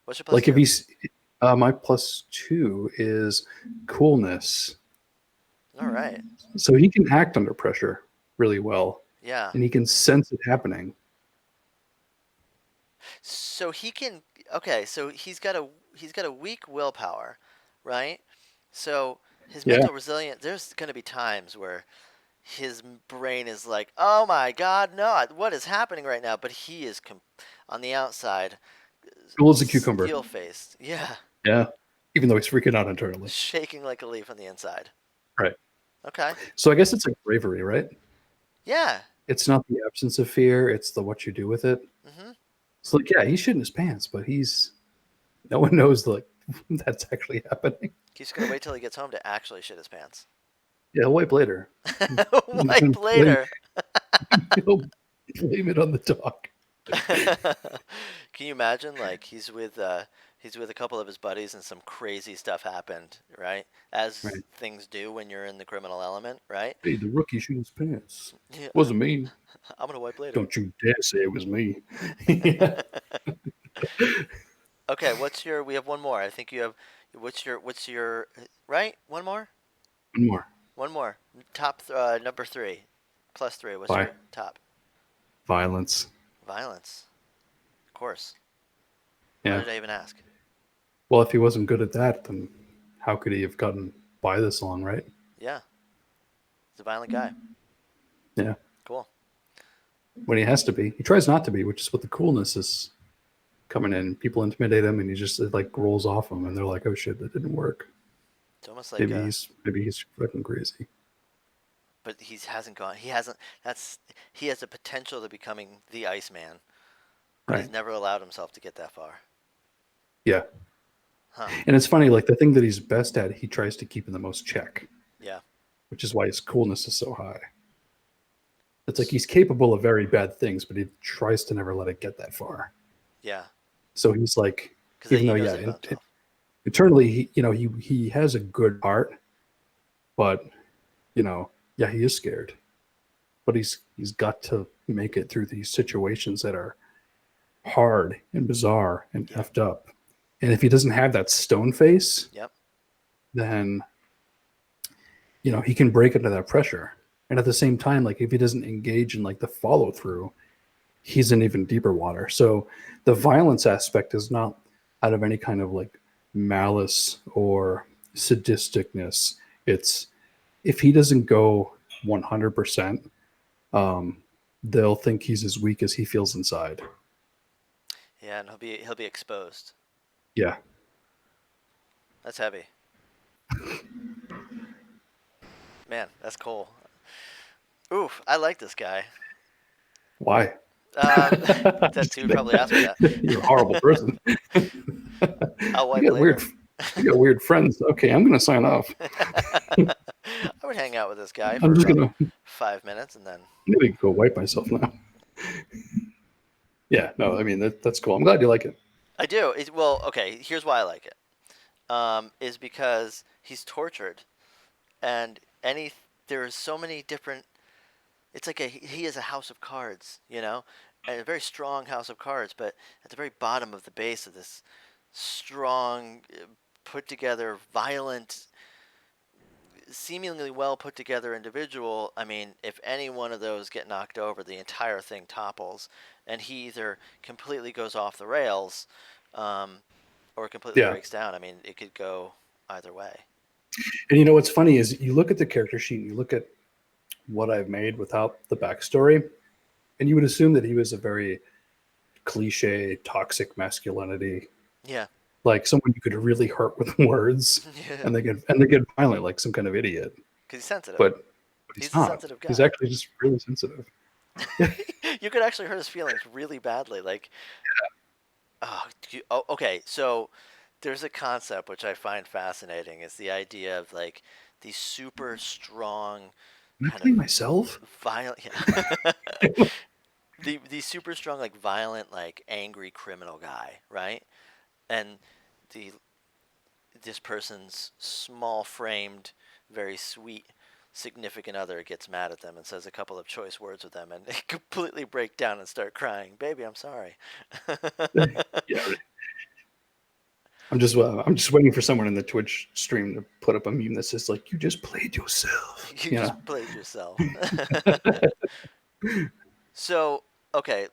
What's your plus Like if two? he's, my plus two is coolness. All right. So he can act under pressure really well, Yeah. and he can sense it happening. So he can. Okay. So he's got a weak willpower, right? So his Yeah. mental resilience. There's going to be times where his brain is like, "Oh my God, no! What is happening right now?" But he is on the outside, Cool as a cucumber. steel faced. Yeah, Yeah. Even though he's freaking out internally. shaking like a leaf on the inside. Right. Okay. So I guess it's like bravery, right? Yeah. It's not the absence of fear, it's the what you do with it. Mhm. It's like, yeah, he's shitting his pants, but he's no one knows like that's actually happening. He's just gonna wait till he gets home to actually shit his pants. Yeah, he'll wipe later. Wipe later. He'll blame it on the dog. Can you imagine like he's with a couple of his buddies and some crazy stuff happened, right? As Right. things do when you're in the criminal element, right? Hey, the rookie shit his pants. Yeah, Wasn't me. I'm gonna wipe later. Don't you dare say it was me. Yeah. Okay, we have one more. I think you have what's your right? One more? One more. One more. Top number 3. Plus 3. What's Why? your top? Violence. Violence. Of course. Why Yeah. did I even ask? Well, if he wasn't good at that, then how could he have gotten by this long, right? Yeah, he's a violent guy. Yeah. Cool. When he has to be. He tries not to be, which is what the coolness is coming in. People intimidate him and he just it like rolls off them and they're like, oh shit, that didn't work. It's almost like Maybe he's fucking crazy. but he hasn't gone. He hasn't. He has a potential to becoming the Iceman, but he's Right. never allowed himself to get that far. Yeah. Huh. And it's funny, like the thing that he's best at, he tries to keep in the most check, Yeah. which is why his coolness is so high. It's like he's capable of very bad things, but he tries to never let it get that far. Yeah. So he's like, Because even he though, knows yeah, it about himself. internally, he has a good heart, but yeah, he is scared. But he's got to make it through these situations that are hard and bizarre and Yeah. effed up. And if he doesn't have that stone face, Yep. then he can break under that pressure. And at the same time, like if he doesn't engage in like the follow through, he's in even deeper water. So the violence aspect is not out of any kind of like malice or sadisticness. It's if he doesn't go 100%, they'll think he's as weak as he feels inside. Yeah, and he'll be exposed. Yeah. That's heavy. Man, that's cool. Oof, I like this guy. Why? That Just too would kidding. probably ask me that. You're a horrible person. I'll you wipe got weird. later. You got weird friends. Okay, I'm gonna sign off. I would hang out with this guy for I'm just about gonna 5 minutes and then. maybe go wipe myself now. Yeah, no, I mean that's cool. I'm glad you like it. I do. Well, okay. Here's why I like it. Is because he's tortured, and there's so many different. It's like he is a house of cards, and a very strong house of cards. But at the very bottom of the base of this strong, put together, violent, seemingly well put together individual. I mean, if any one of those get knocked over, the entire thing topples, and he either completely goes off the rails, um, or completely Yeah, breaks down. I mean, it could go either way. and what's funny is you look at the character sheet, and you look at what I've made without the backstory, and you would assume that he was a very cliche, toxic masculinity, Yeah. like someone you could really hurt with words, Yeah. and they get violent like some kind of idiot. Because he's sensitive. But he's He's a not. sensitive He's guy. actually just really sensitive. You could actually hurt his feelings really badly. Like, Oh, okay. So there's a concept which I find fascinating. Is the idea of like the super strong Am I kind of playing myself? violent, yeah. The super strong like violent like angry criminal guy, right? And the this person's small framed, very sweet significant other gets mad at them and says a couple of choice words with them and they completely break down and start crying. Baby, I'm sorry. Yeah, I'm just waiting for someone in the Twitch stream to put up a meme that says like, "You just played yourself," You you know. just played yourself. So, okay,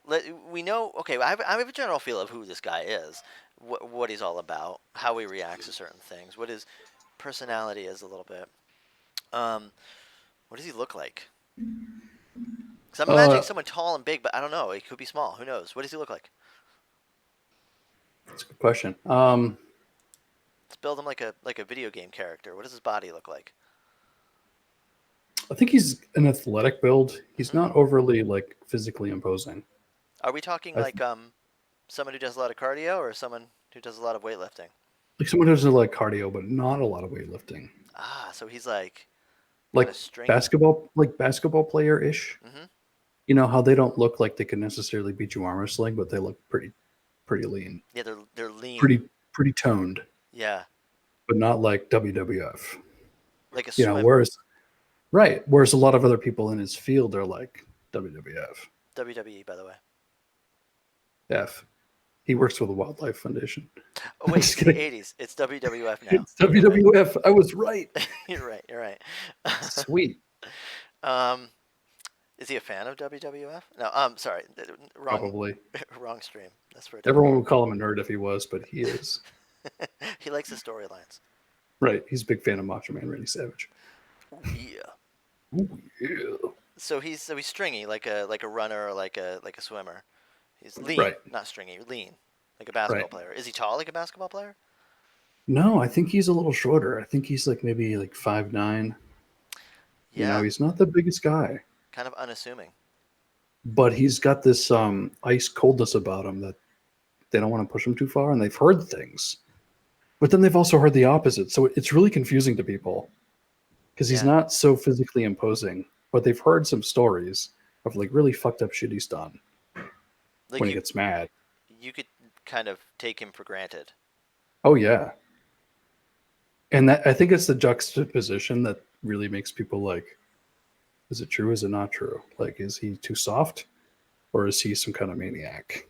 we know. Okay, I have a general feel of who this guy is, what he's all about, how he reacts to certain things, what his personality is a little bit. Um, what does he look like? Because I'm imagining Uh, someone tall and big, but I don't know. He could be small. Who knows? What does he look like? that's a good question. Let's build him like a video game character. What does his body look like? I think he's an athletic build. He's Hmm. not overly like physically imposing. Are we talking I like someone who does a lot of cardio or someone who does a lot of weightlifting? like someone who does like cardio, but not a lot of weightlifting. Ah, so he's like kind Like of stringy. basketball player ish. Hmm. You know how they don't look like they can necessarily beat you arm wrestling, but they look pretty lean, Yeah, they're lean. pretty toned, Yeah, but not like WWF. like a You know, swimmer. whereas a lot of other people in his field are like WWF. WWE, by the way. F. He works with the Wildlife Foundation. Oh I'm wait, just it's the kidding. 80s. It's WWF now. It's You're right. WWF. I was right. You're right. You're right. Sweet. um, is he a fan of WWF? No. Sorry. Wrong. Probably. Wrong stream. That's for a different Everyone day. would call him a nerd if he was, but he is. He likes the storylines. Right. He's a big fan of Macho Man Randy Savage. Oh yeah. Ooh, yeah. So he's stringy, like a runner or like a swimmer. He's lean, Right. not stringy. Lean, like a Right. basketball player. Is he tall like a basketball player? No, I think he's a little shorter. I think he's like maybe like 5'9". You know, Yeah. he's not the biggest guy, Kind of unassuming. but he's got this ice coldness about him that they don't want to push him too far, and they've heard things. But then they've also heard the opposite. So it's really confusing to people because he's Yeah. not so physically imposing, but they've heard some stories of like really fucked up shit he's done Like when he gets mad. you could kind of take him for granted. Oh yeah. And that I think it's the juxtaposition that really makes people like, is it true? Is it not true? Like, is he too soft or is he some kind of maniac?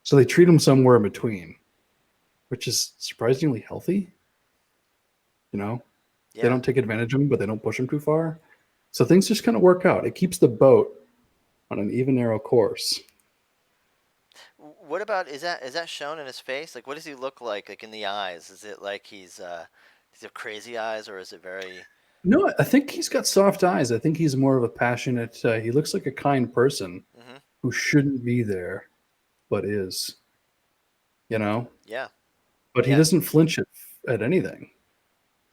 So they treat him somewhere in between, which is surprisingly healthy. You know, they Yeah. don't take advantage of him, but they don't push him too far. So things just kind of work out. It keeps the boat on an even narrow course. What about is that shown in his face? Like, what does he look like in the eyes? Is it like does he have crazy eyes, or is it very? No, I think he's got soft eyes. I think he's more of a passionate. He looks like a kind person Hmm. who shouldn't be there, but is. You know, Yeah. but he Yeah. doesn't flinch at anything.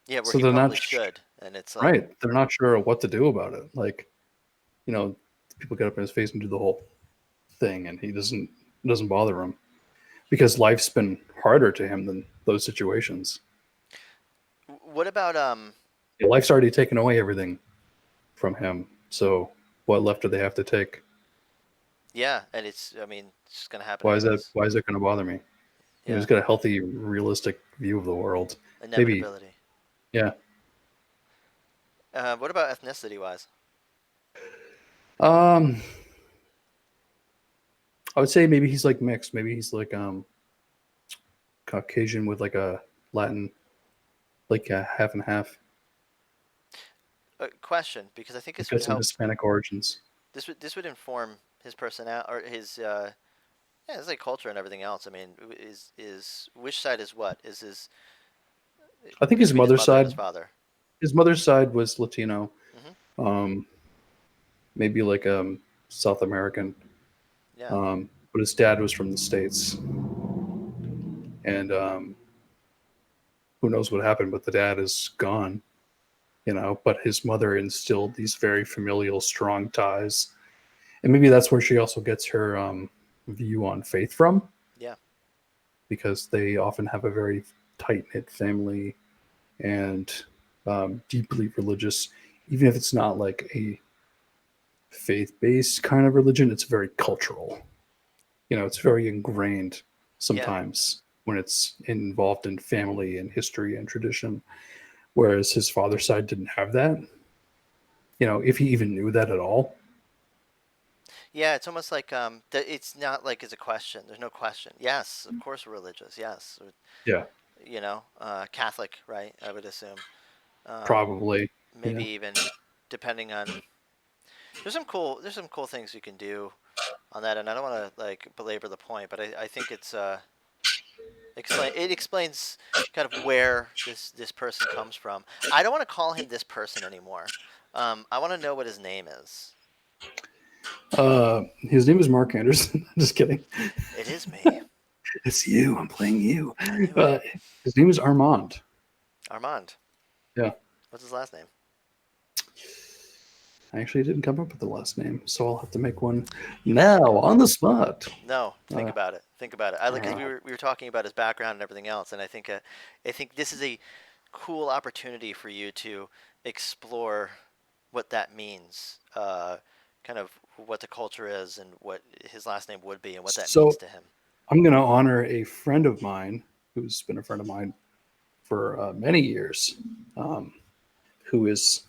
Yeah. Where So he they're not probably should, and it's like, right. They're not sure what to do about it. Like, you know, people get up in his face and do the whole thing, and he doesn't bother him because life's been harder to him than those situations. what about Life's already taken away everything from him. So what left do they have to take? Yeah, and I mean, it's just gonna happen Why is that? anyways. Why is that going to bother me? You know, he's Yeah. got a healthy, realistic view of the world. Maybe, Inevitability. yeah. What about ethnicity wise? Um, I would say maybe he's like mixed. Maybe he's like Caucasian with like a Latin, like a half and half. Question, because I think He's this would got some help. Hispanic origins. This would inform his personality or his yeah, it's like culture and everything else. I mean, is which side is what? Is his I think between his mother and his father? his mother's side was Latino, Hmm. um, maybe like South American, Yeah. but his dad was from the states, and who knows what happened? But the dad is gone, you know. But his mother instilled these very familial, strong ties, and maybe that's where she also gets her view on faith from. Yeah. because they often have a very tight knit family and deeply religious. Even if it's not like a faith based kind of religion, it's very cultural. It's very ingrained Yeah. sometimes when it's involved in family and history and tradition. Whereas his father's side didn't have that. If he even knew that at all. Yeah, it's almost like it's not like it's a question. There's no question. Yes, of course we're religious. Yes, Yeah, Catholic, right? I would assume. Um, probably. Maybe Yeah. even depending on. There's some cool things you can do on that, and I don't want to like belabor the point, but I think it explains kind of where this person comes from. I don't want to call him this person anymore. I want to know what his name is. His name is Mark Anderson. Just kidding. It is me. It's you. I'm playing you. I knew it. Uh, his name is Armand. Armand. Yeah. What's his last name? I actually didn't come up with the last name, so I'll have to make one now on the spot. No, think Uh, about it. Think about it. I like because uh, we were talking about his background and everything else, and I think this is a cool opportunity for you to explore what that means, kind of what the culture is and what his last name would be and what that means so to him. I'm going to honor a friend of mine who's been a friend of mine for many years, um, who is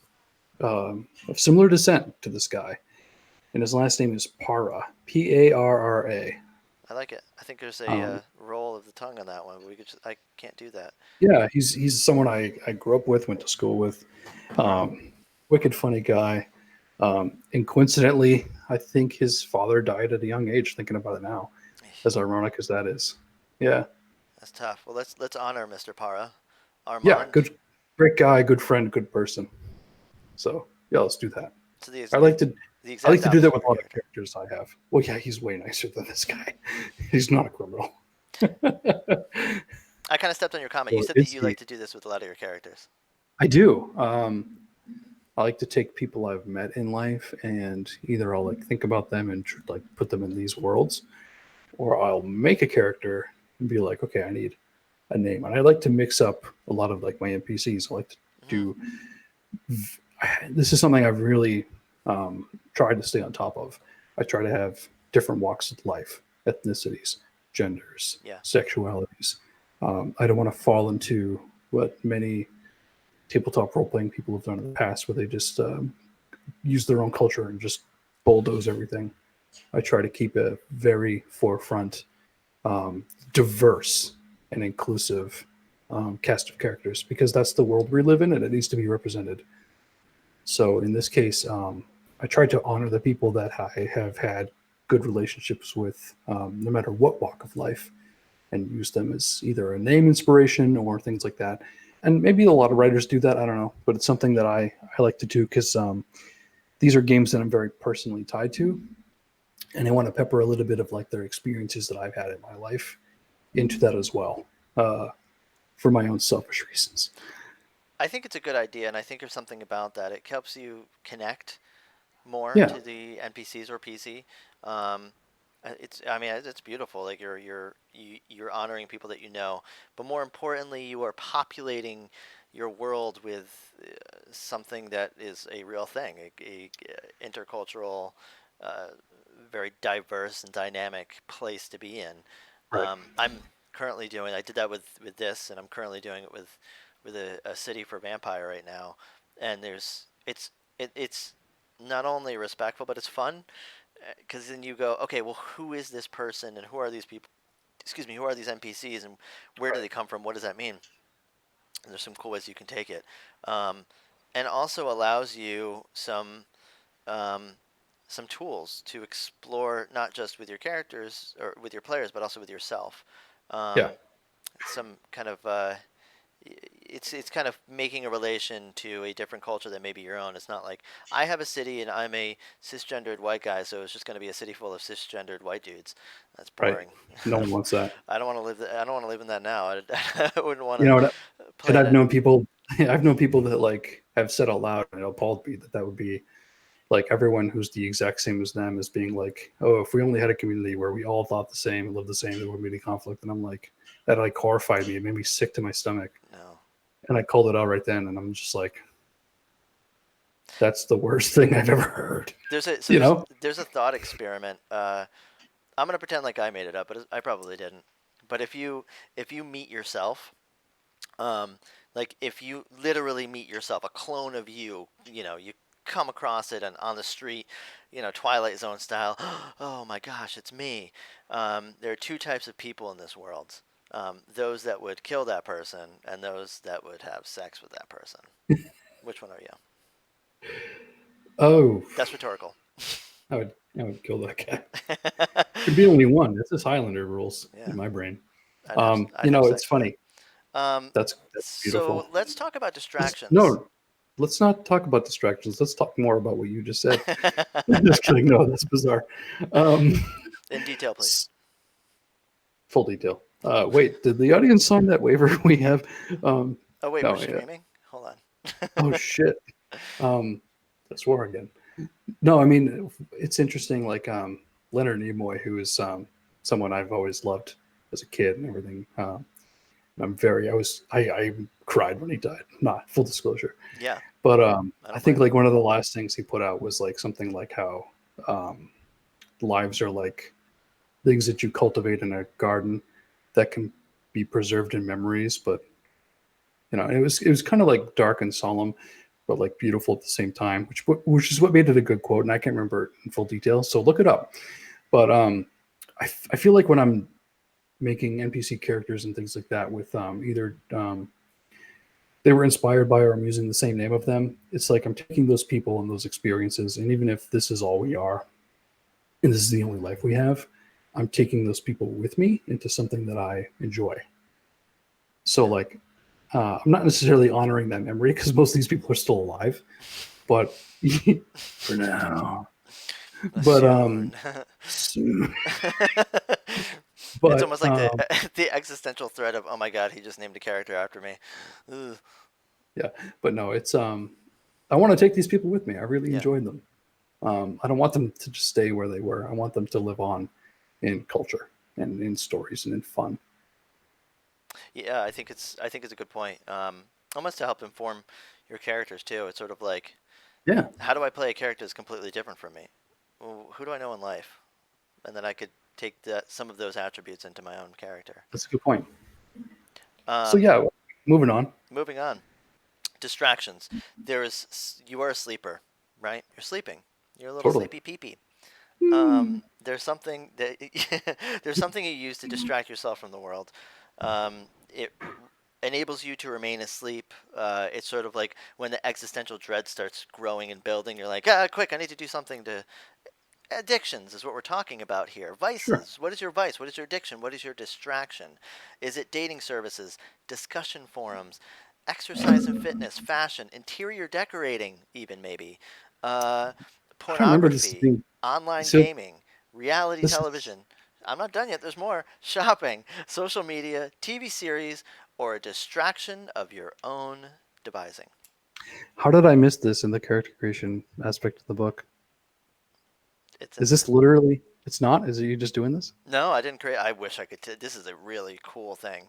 of similar descent to this guy, and his last name is Para, Parra. I like it. I think there's a Um, roll of the tongue on that one, but I can't do that. yeah, he's someone I grew up with, went to school with. Wicked funny guy. And coincidentally, I think his father died at a young age. Thinking about it now, as ironic as that is. Yeah, That's tough. Well, let's honor Mr. Para, yeah, Armand. good, great guy, good friend, good person. So yeah, let's do that. So I like to the I like exact to do that opposite of with your a lot of character. characters I have. Well, yeah, he's way nicer than this guy. He's not a criminal. I kind of stepped on your comment. You Or said that is you he? like to do this with a lot of your characters. I do. I like to take people I've met in life and either I'll like think about them and like put them in these worlds, or I'll make a character and be like, okay, I need a name, and I like to mix up a lot of like my NPCs. I like to Hmm. do. This is something I've really tried to stay on top of. I try to have different walks of life, ethnicities, genders, Yeah. sexualities. I don't want to fall into what many tabletop role playing people have done in the past, where they just use their own culture and just bulldoze everything. I try to keep a very forefront, diverse, and inclusive cast of characters because that's the world we live in and it needs to be represented. So in this case, I try to honor the people that I have had good relationships with, no matter what walk of life, and use them as either a name inspiration or things like that. And maybe a lot of writers do that. I don't know, but it's something that I like to do because these are games that I'm very personally tied to, and I want to pepper a little bit of like their experiences that I've had in my life into that as well, uh, for my own selfish reasons. I think it's a good idea, and I think there's something about that. It helps you connect more Yeah, to the NPCs or PC. Um, I mean, it's beautiful. Like you're honoring people that you know, but more importantly, you are populating your world with something that is a real thing, a intercultural, uh, very diverse and dynamic place to be in. right, I'm currently doing. I did that with this, and I'm currently doing it with a city for vampire right now. And it's not only respectful, but it's fun because then you go, okay, well, who is this person, and who are these people? Excuse me, who are these NPCs, and where do right, they come from? What does that mean? And there's some cool ways you can take it, um, and also allows you um, some tools to explore not just with your characters or with your players, but also with yourself. yeah, Um, some kind of it's kind of making a relation to a different culture that may be your own. It's not like I have a city and I'm a cisgendered white guy, so it's just going to be a city full of cisgendered white dudes. That's right. boring. No one wants that. I don't want to live. I don't want to live in that now. I wouldn't want You to know, and play in I've it. known people, I've known people that like have said out loud and appalled me that that would be like everyone who's the exact same as them is being like, oh, if we only had a community where we all thought the same and lived the same, there wouldn't be any conflict. And I'm like, that like horrified me. It made me sick to my stomach. No. And I called it out right then. And I'm just like, that's the worst thing I've ever heard. There's a so You know? there's a thought experiment. I'm gonna pretend like I made it up, but I probably didn't. But if you meet yourself, um, like if you literally meet yourself, a clone of you, you come across it and on the street, Twilight Zone style. Oh my gosh, it's me. There are two types of people in this world. Those that would kill that person and those that would have sex with that person. Which one are you? Oh, That's rhetorical. I would kill that guy. Could be only one. This is Highlander rules Yeah, in my brain. I'd have It's sex with it. funny. Um, That's so beautiful. let's talk about distractions. No, let's not talk about distractions. Let's talk more about what you just said. Just kidding. No, that's bizarre. Um, In detail, please. full detail. Wait, did the audience sign that waiver we have? Oh wait, we're No, yeah. streaming. Hold Oh on. shit. I swore again. No, I mean it's interesting. Like Leonard Nimoy, who is someone I've always loved as a kid and everything. I cried when he died. Not full disclosure, Yeah, but I I don't think blame you. like one of the last things he put out was like something like how um, lives are like things that you cultivate in a garden that can be preserved in memories, but it was kind of like dark and solemn, but like beautiful at the same time, which is what made it a good quote. And I can't remember it in full detail, so look it up. But I feel like when I'm making NPC characters and things like that with either they were inspired by or I'm using the same name of them, it's like I'm taking those people and those experiences, and even if this is all we are and this is the only life we have, I'm taking those people with me into something that I enjoy. So Yeah. like I'm not necessarily honoring that memory because most of these people are still alive, but for now. But Soon. soon. It's But almost like the the existential threat of, oh my god, he just named a character after me. Ugh. yeah, but no, it's I want to take these people with me. I really Yeah. enjoyed them. I don't want them to just stay where they were. I want them to live on in culture and in stories and in fun. Yeah, I think it's a good point. Almost to help inform your characters too. It's sort of like, Yeah, how do I play a character that's completely different from me? Well, who do I know in life? And then I could take some of those attributes into my own character. that's a good point. So Um, yeah, moving on. moving on. Distractions. You are a sleeper, right? You're sleeping. You're a little Totally. sleepy peepee. Hmm. There's something that there's something you use to distract yourself from the world. It enables you to remain asleep. It's sort of like when the existential dread starts growing and building. You're like, quick! I need to do something to. Addictions is what we're talking about here. Sure. Vices. What is your vice? What is your addiction? What is your distraction? Is it dating services, discussion forums, exercise and fitness, fashion, interior decorating, even maybe, uh, I don't remember this pornography, thing. online So gaming, reality this is television? I'm not done yet. There's more. Shopping, social media, TV series, or a distraction of your own devising. how did I miss this in the character creation aspect of the book? It's Is in this there. literally? It's not. Is it you just doing this? No, I didn't create. I wish I could. This is a really cool thing.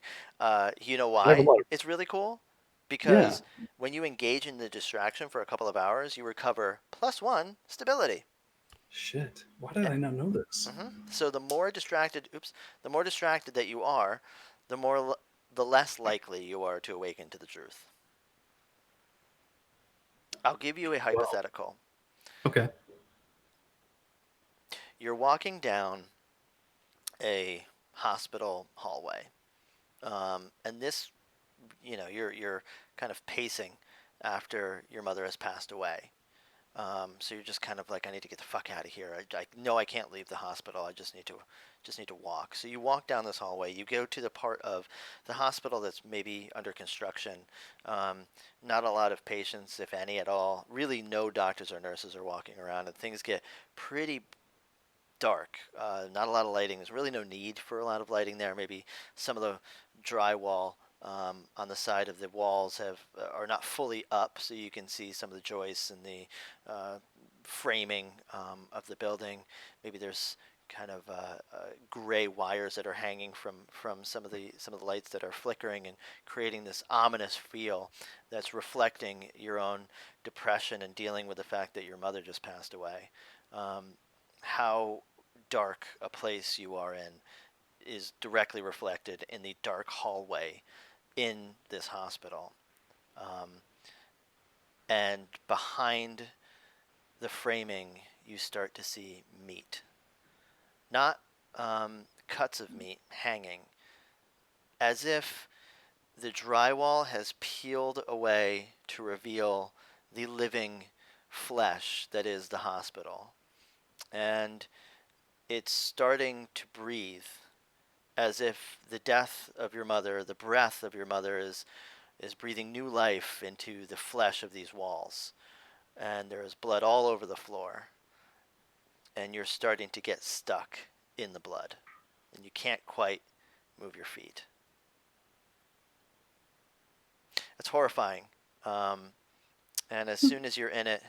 You know I have a why lot of. it's really cool? Yeah. Because when you engage in the distraction for a couple of hours, you recover +1 stability. Shit. Why did I not know this? So the more distracted that you are, the less likely you are to awaken to the truth. I'll give you a Wow. hypothetical. Okay. You're walking down a hospital hallway, and this you're kind of pacing after your mother has passed away. So you're just kind of like, I need to get the fuck out of here. I know I can't leave the hospital. I just need to walk. So you walk down this hallway. You go to the part of the hospital that's maybe under construction. Um, Not a lot of patients, if any at all. Really, no doctors or nurses are walking around, and things get pretty dark. Not a lot of lighting. There's really no need for a lot of lighting there. Maybe some of the drywall on the side of the walls are not fully up, so you can see some of the joists and the uh, framing of the building. Maybe there's kind of gray wires that are hanging from some of the lights that are flickering and creating this ominous feel that's reflecting your own depression and dealing with the fact that your mother just passed away. How dark a place you are in is directly reflected in the dark hallway in this hospital. Um, and behind the framing, you start to see meat. Not cuts of meat hanging, as if the drywall has peeled away to reveal the living flesh that is the hospital. And it's starting to breathe as if the death of your mother, the breath of your mother is breathing new life into the flesh of these walls. And there is blood all over the floor. And you're starting to get stuck in the blood. And you can't quite move your feet. It's horrifying. And as soon as you're in it,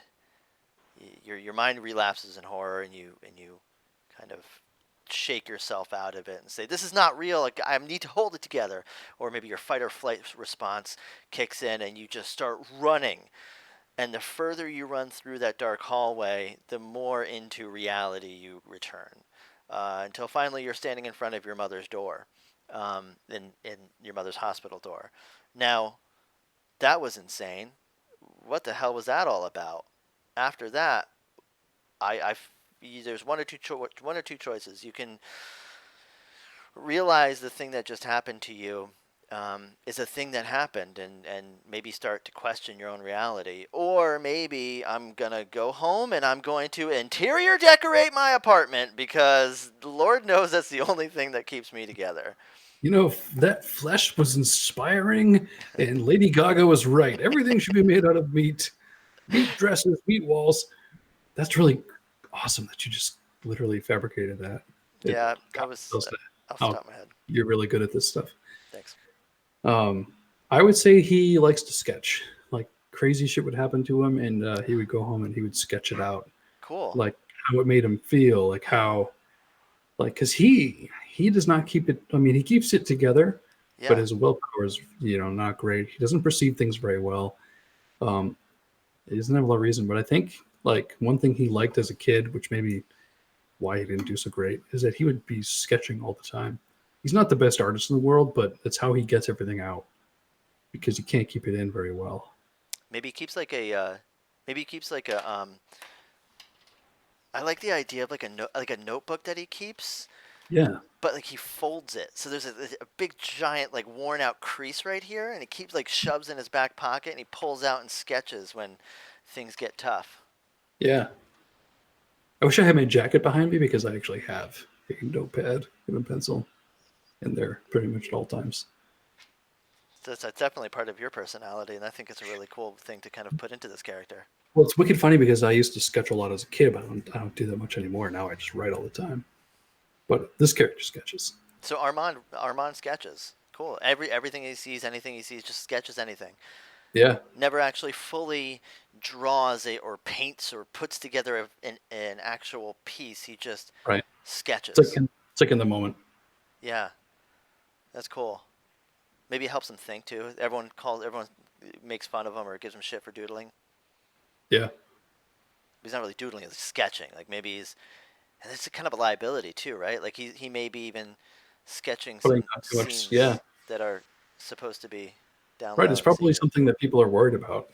your mind relapses in horror, and you kind of shake yourself out of it and say, "This is not real. Like, I need to hold it together." Or maybe your fight or flight response kicks in, and you just start running. And the further you run through that dark hallway, the more into reality you return, until finally you're standing in front of your mother's door, in your mother's hospital door. Now, that was insane. What the hell was that all about? After that, I there's one or two choices. You can realize the thing that just happened to you is a thing that happened, and maybe start to question your own reality. Or maybe I'm going to go home and I'm going to interior decorate my apartment, because Lord knows that's the only thing that keeps me together. You know, that flesh was inspiring, and Lady Gaga was right. Everything should be made out of meat. Meat dresses, meat walls. That's really awesome that you just literally fabricated that. It Yeah, kind that of was tells that off the how top of my head. you're really good at this stuff. Thanks. Um, I would say he likes to sketch. Like crazy shit would happen to him, and he would go home and he would sketch it out, Cool. like how it made him feel, like how, like because he does not keep it. I mean, he keeps it together, but Yeah. his willpower is not great. He doesn't perceive things very well. Um, he doesn't have a lot of reason, but I think like one thing he liked as a kid, which maybe why he didn't do so great, is that he would be sketching all the time. He's not the best artist in the world, but that's how he gets everything out because he can't keep it in very well. Maybe he keeps like a maybe he keeps like a I like the idea of like a notebook that he keeps, Yeah, but like he folds it. So there's a big giant like worn out crease right here, and he keeps like shoves in his back pocket, and he pulls out and sketches when things get tough. yeah. I wish I had my jacket behind me because I actually have a notepad and a pencil in there pretty much at all times. So that's definitely part of your personality, and I think it's a really cool thing to kind of put into this character. Well, it's wicked funny because I used to sketch a lot as a kid, but I don't do that much anymore. Now I just write all the time. But this character sketches. So Armand sketches. Cool. Everything he sees, anything he sees, just sketches anything. Yeah, Never actually fully draws it or paints or puts together an actual piece. He just right. sketches. It's like in the moment. Yeah, that's cool. Maybe it helps him think too. Everyone makes fun of him or gives him shit for doodling. Yeah, He's not really doodling; he's sketching. Like maybe he's, and it's kind of a liability too, right? Like he may be even sketching putting some not too much. Yeah, scenes that are supposed to be down right. It's low probably secret. something that people are worried about,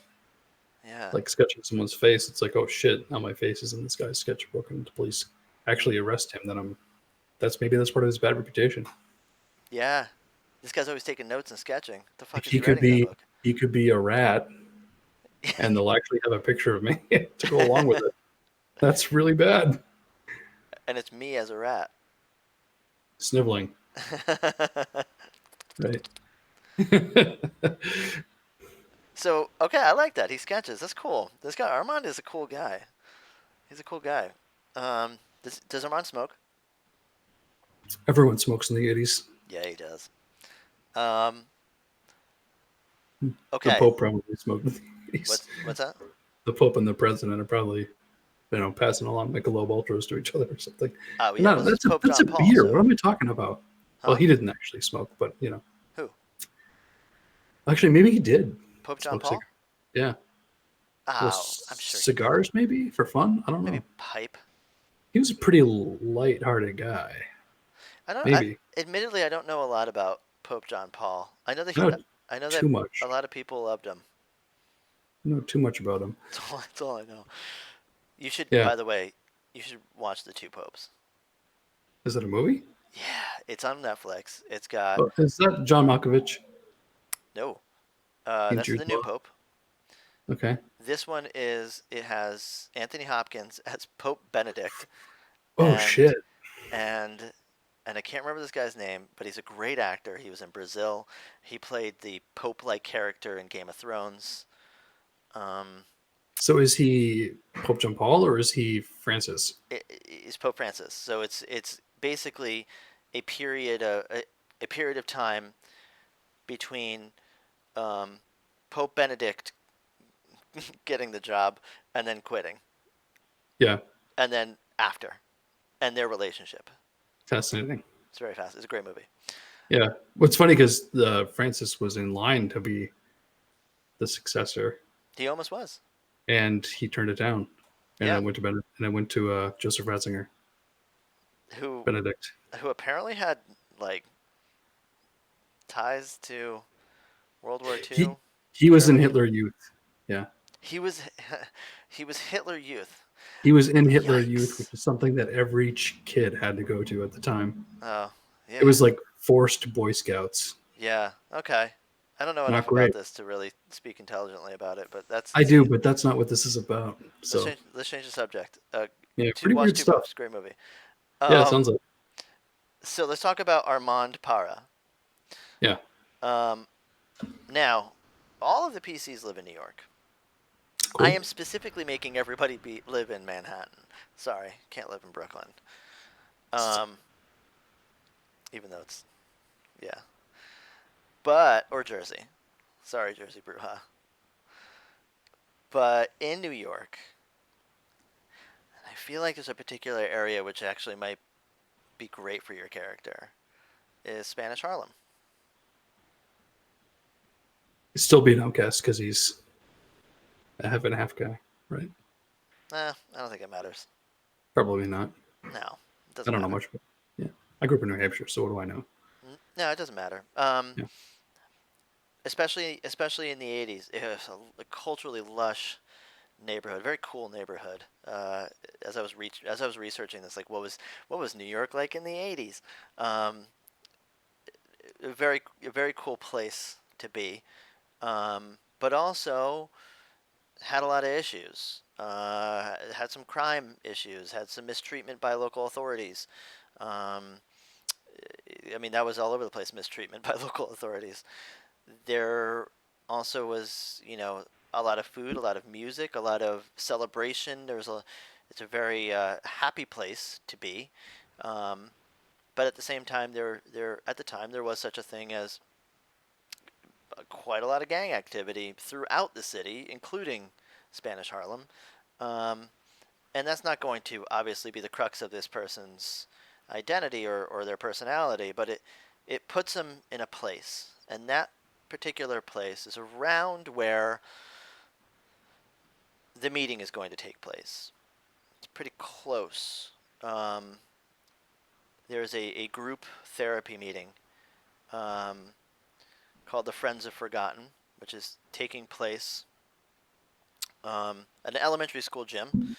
Yeah, like sketching someone's face. It's like, oh shit, now my face is in this guy's sketchbook, and the police actually arrest him. Then I'm. That's part of his bad reputation. yeah. This guy's always taking notes and sketching. What the Like fuck is he writing in that book? he could be a rat, and they'll actually have a picture of me to go along with it. That's really bad. And it's me as a rat. Sniveling, right? So okay, I like that. He sketches. That's cool. This guy Armand is a cool guy. He's a cool guy. Does Armand smoke? Everyone smokes in the 80s. Yeah, he does. Um, The okay. Pope probably smoked in the 80s. What's that? The Pope and the President are probably passing along Michelob Ultras to each other or something. Oh yeah, No, well, this is that's a Pope that's John a Paul. beer. What So, am I talking about? Well, huh? he didn't actually smoke, but Who? actually, maybe he did Pope John smoke Paul? cigarettes. Yeah, well, Oh, I'm sure he did. cigars maybe for fun. I don't Maybe know. pipe. He was a pretty light-hearted guy. I don't. Maybe Admittedly, I don't know a lot about Pope John Paul. I know that I know I know that too a much. lot of people loved him. I know too much about him. That's all I know. You should, Yeah, by the way, you should watch The Two Popes. is it a movie? Yeah, it's on Netflix. It's got Oh, is that John Malkovich no. and That's Jude the new Law? Pope. Okay. This one is it has Anthony Hopkins as Pope Benedict Oh and shit. and and I can't remember this guy's name, but he's a great actor. He was in Brazil. He played the Pope-like character in Game of Thrones. Um, So is he Pope John Paul or is he Francis? is Pope Francis. So it's basically a period of a period of time between um, Pope Benedict getting the job and then quitting, Yeah, and then after, and their relationship. fascinating. It's very fast. It's a great movie. Yeah, what's funny because Francis was in line to be the successor, He almost was. and he turned it down, and I Yeah. went to and I went to Joseph Ratzinger, Who Benedict. who apparently had like ties to World War He II, he was in Germany. Hitler Youth. Yeah, He was he was Hitler Youth. he was in Hitler Youth, which Yikes. is something that every kid had to go to at the time. Oh, It yeah. was like forced Boy Scouts. Yeah. Okay. I don't know Not enough about great. this to really speak intelligently about it, but that's I do, but that's not what this is about. So let's change the subject. yeah, To pretty watch weird Two stuff. Popes, great movie. Yeah, it sounds Um, like so let's talk about Armand Para. yeah, Um, now, all of the PCs live in New York. I cool. am specifically making everybody live in Manhattan. Sorry, can't live in Brooklyn. Um, even though it's yeah, but or Jersey. Sorry, Jersey Bruja. But in New York, I feel like there's a particular area which actually might be great for your character. Is Spanish Harlem. He's still being outcast because he's a half and a half guy, right? I don't think it matters. Probably not. No, it I doesn't don't know matter. much. But yeah, I grew up in New Hampshire, so what do I know? No, it doesn't matter. Yeah, Especially in the '80s, it was a culturally lush neighborhood, very cool neighborhood. As I was researching this, like what was New York like in the '80s? Um, a very cool place to be, but also had a lot of issues. Had some crime issues, had some mistreatment by local authorities. Um, I mean, that was all over the place, mistreatment by local authorities. There also was, a lot of food, a lot of music, a lot of celebration. It's a very happy place to be. Um, but at the same time, at the time there was such a thing as quite a lot of gang activity throughout the city, including Spanish Harlem. Um, and that's not going to obviously be the crux of this person's identity or their personality, but it puts them in a place, and that particular place is around where the meeting is going to take place. It's pretty close. Um, there's a group therapy meeting um, called the Friends of Forgotten, which is taking place at an elementary school gym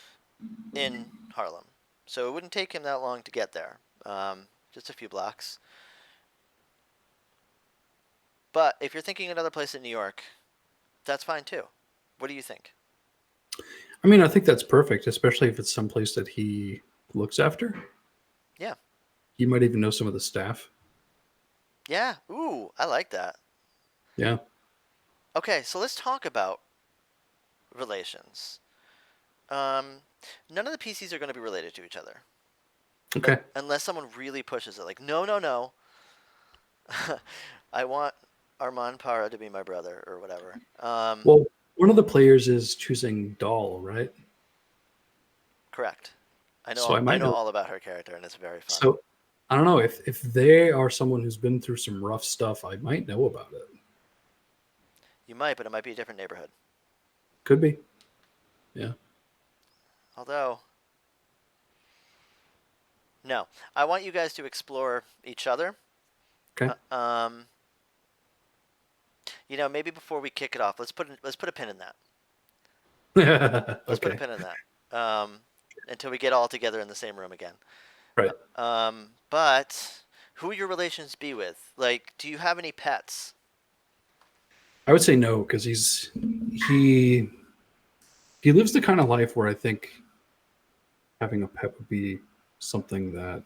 in Harlem. So it wouldn't take him that long to get there, just a few blocks. But if you're thinking another place in New York, that's fine too. What do you think? I mean, I think that's perfect, especially if it's someplace that he looks after. Yeah. He might even know some of the staff. Yeah. Ooh, I like that. Yeah. Okay, so let's talk about relations. Um, none of the PCs are going to be related to each other, Okay. unless someone really pushes it. Like, no, no, no. I want Armand Para to be my brother or whatever. Well, one of the players is choosing doll, right? Correct. So I I might know know. all about her character, and it's very fun. So I don't know if they are someone who's been through some rough stuff. I might know about it. You might, but it might be a different neighborhood. Could be. Yeah. Although, no, I want you guys to explore each other. Okay. Uh, um, maybe before we kick it off, let's put a pin in that. Let's put a Okay. pin in that. Until we get all together in the same room again. Right. But who would your relations be with? Like, do you have any pets? I would say no because he he lives the kind of life where I think having a pet would be something that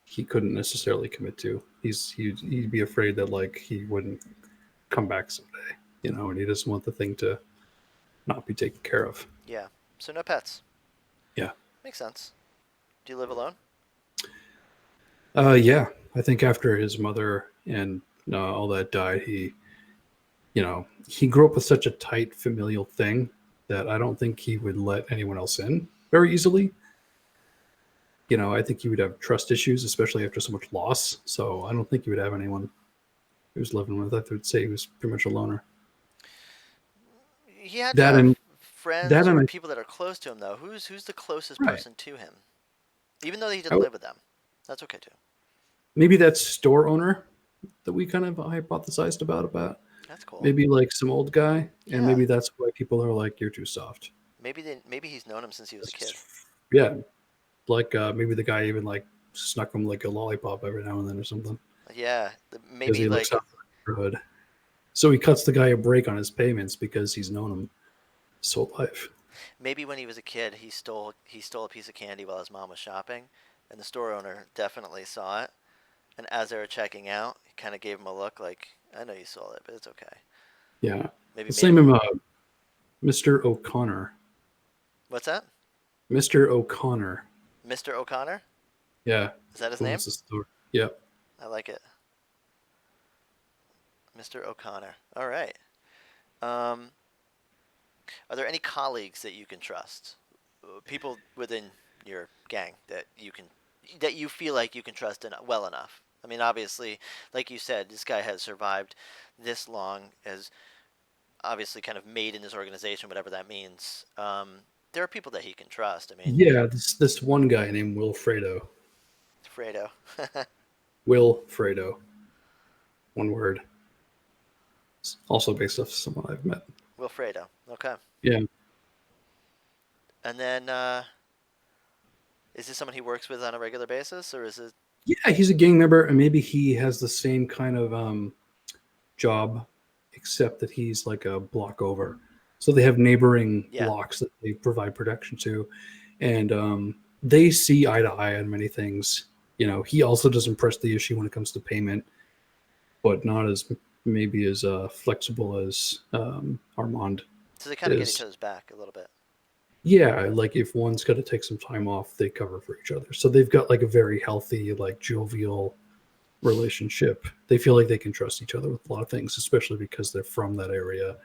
he couldn't necessarily commit to. He'd be afraid that like he wouldn't come back someday, and he doesn't want the thing to not be taken care of. Yeah. So no pets. Yeah. Makes sense. Do you live alone? Yeah. I think after his mother and all that died, he grew up with such a tight familial thing that I don't think he would let anyone else in very easily. I think he would have trust issues, especially after so much loss. So I don't think he would have anyone he was living with. I would say he was pretty much a loner. He had to That have and that friends or and people that are close to him, though. Who's the closest right. person to him? Even though he I didn't would, live with them, that's okay too. maybe that store owner that we kind of hypothesized about. That's cool. Maybe like some old guy, and Yeah. maybe that's why people are like, "You're too soft." Maybe he's known him since he was a kid. Yeah, like maybe the guy even like snuck him like a lollipop every now and then or something Yeah. because Maybe he looks like out for the neighborhood. So he cuts the guy a break on his payments because he's known him his whole life. maybe when he was a kid, he stole a piece of candy while his mom was shopping, and the store owner definitely saw it. And as they were checking out, he kind of gave him a look like, "I know you stole it, but it's okay." Yeah, Maybe let's made name him. him Mr. O'Connor. What's that? Mr. O'Connor. Mr. O'Connor? Yeah, Is that his who name? owns the store? Yeah. I like it. Mr. O'Connor. All right. Um, are there any colleagues that you can trust? People within your gang that you feel like you can trust well enough. I mean, obviously, like you said, this guy has survived this long, has obviously kind of made in this organization, whatever that means. There are people that he can trust. I mean, Yeah, this one guy named Wilfredo. Fredo. Wilfredo. One word. It's also based off someone I've met. Wilfredo. Okay. Yeah. And then, is this someone he works with on a regular basis, or is it? Yeah, he's a gang member, and maybe he has the same kind of job, except that he's like a block over. So they have neighboring Yeah. blocks that they provide protection to, and they see eye to eye on many things. He also doesn't press the issue when it comes to payment, but not as maybe as flexible as Armand So they kind of get each is. other's back a little bit. Yeah, like if one's got to take some time off, they cover for each other. So they've got like a very healthy, like jovial relationship. They feel like they can trust each other with a lot of things, especially because they're from that area,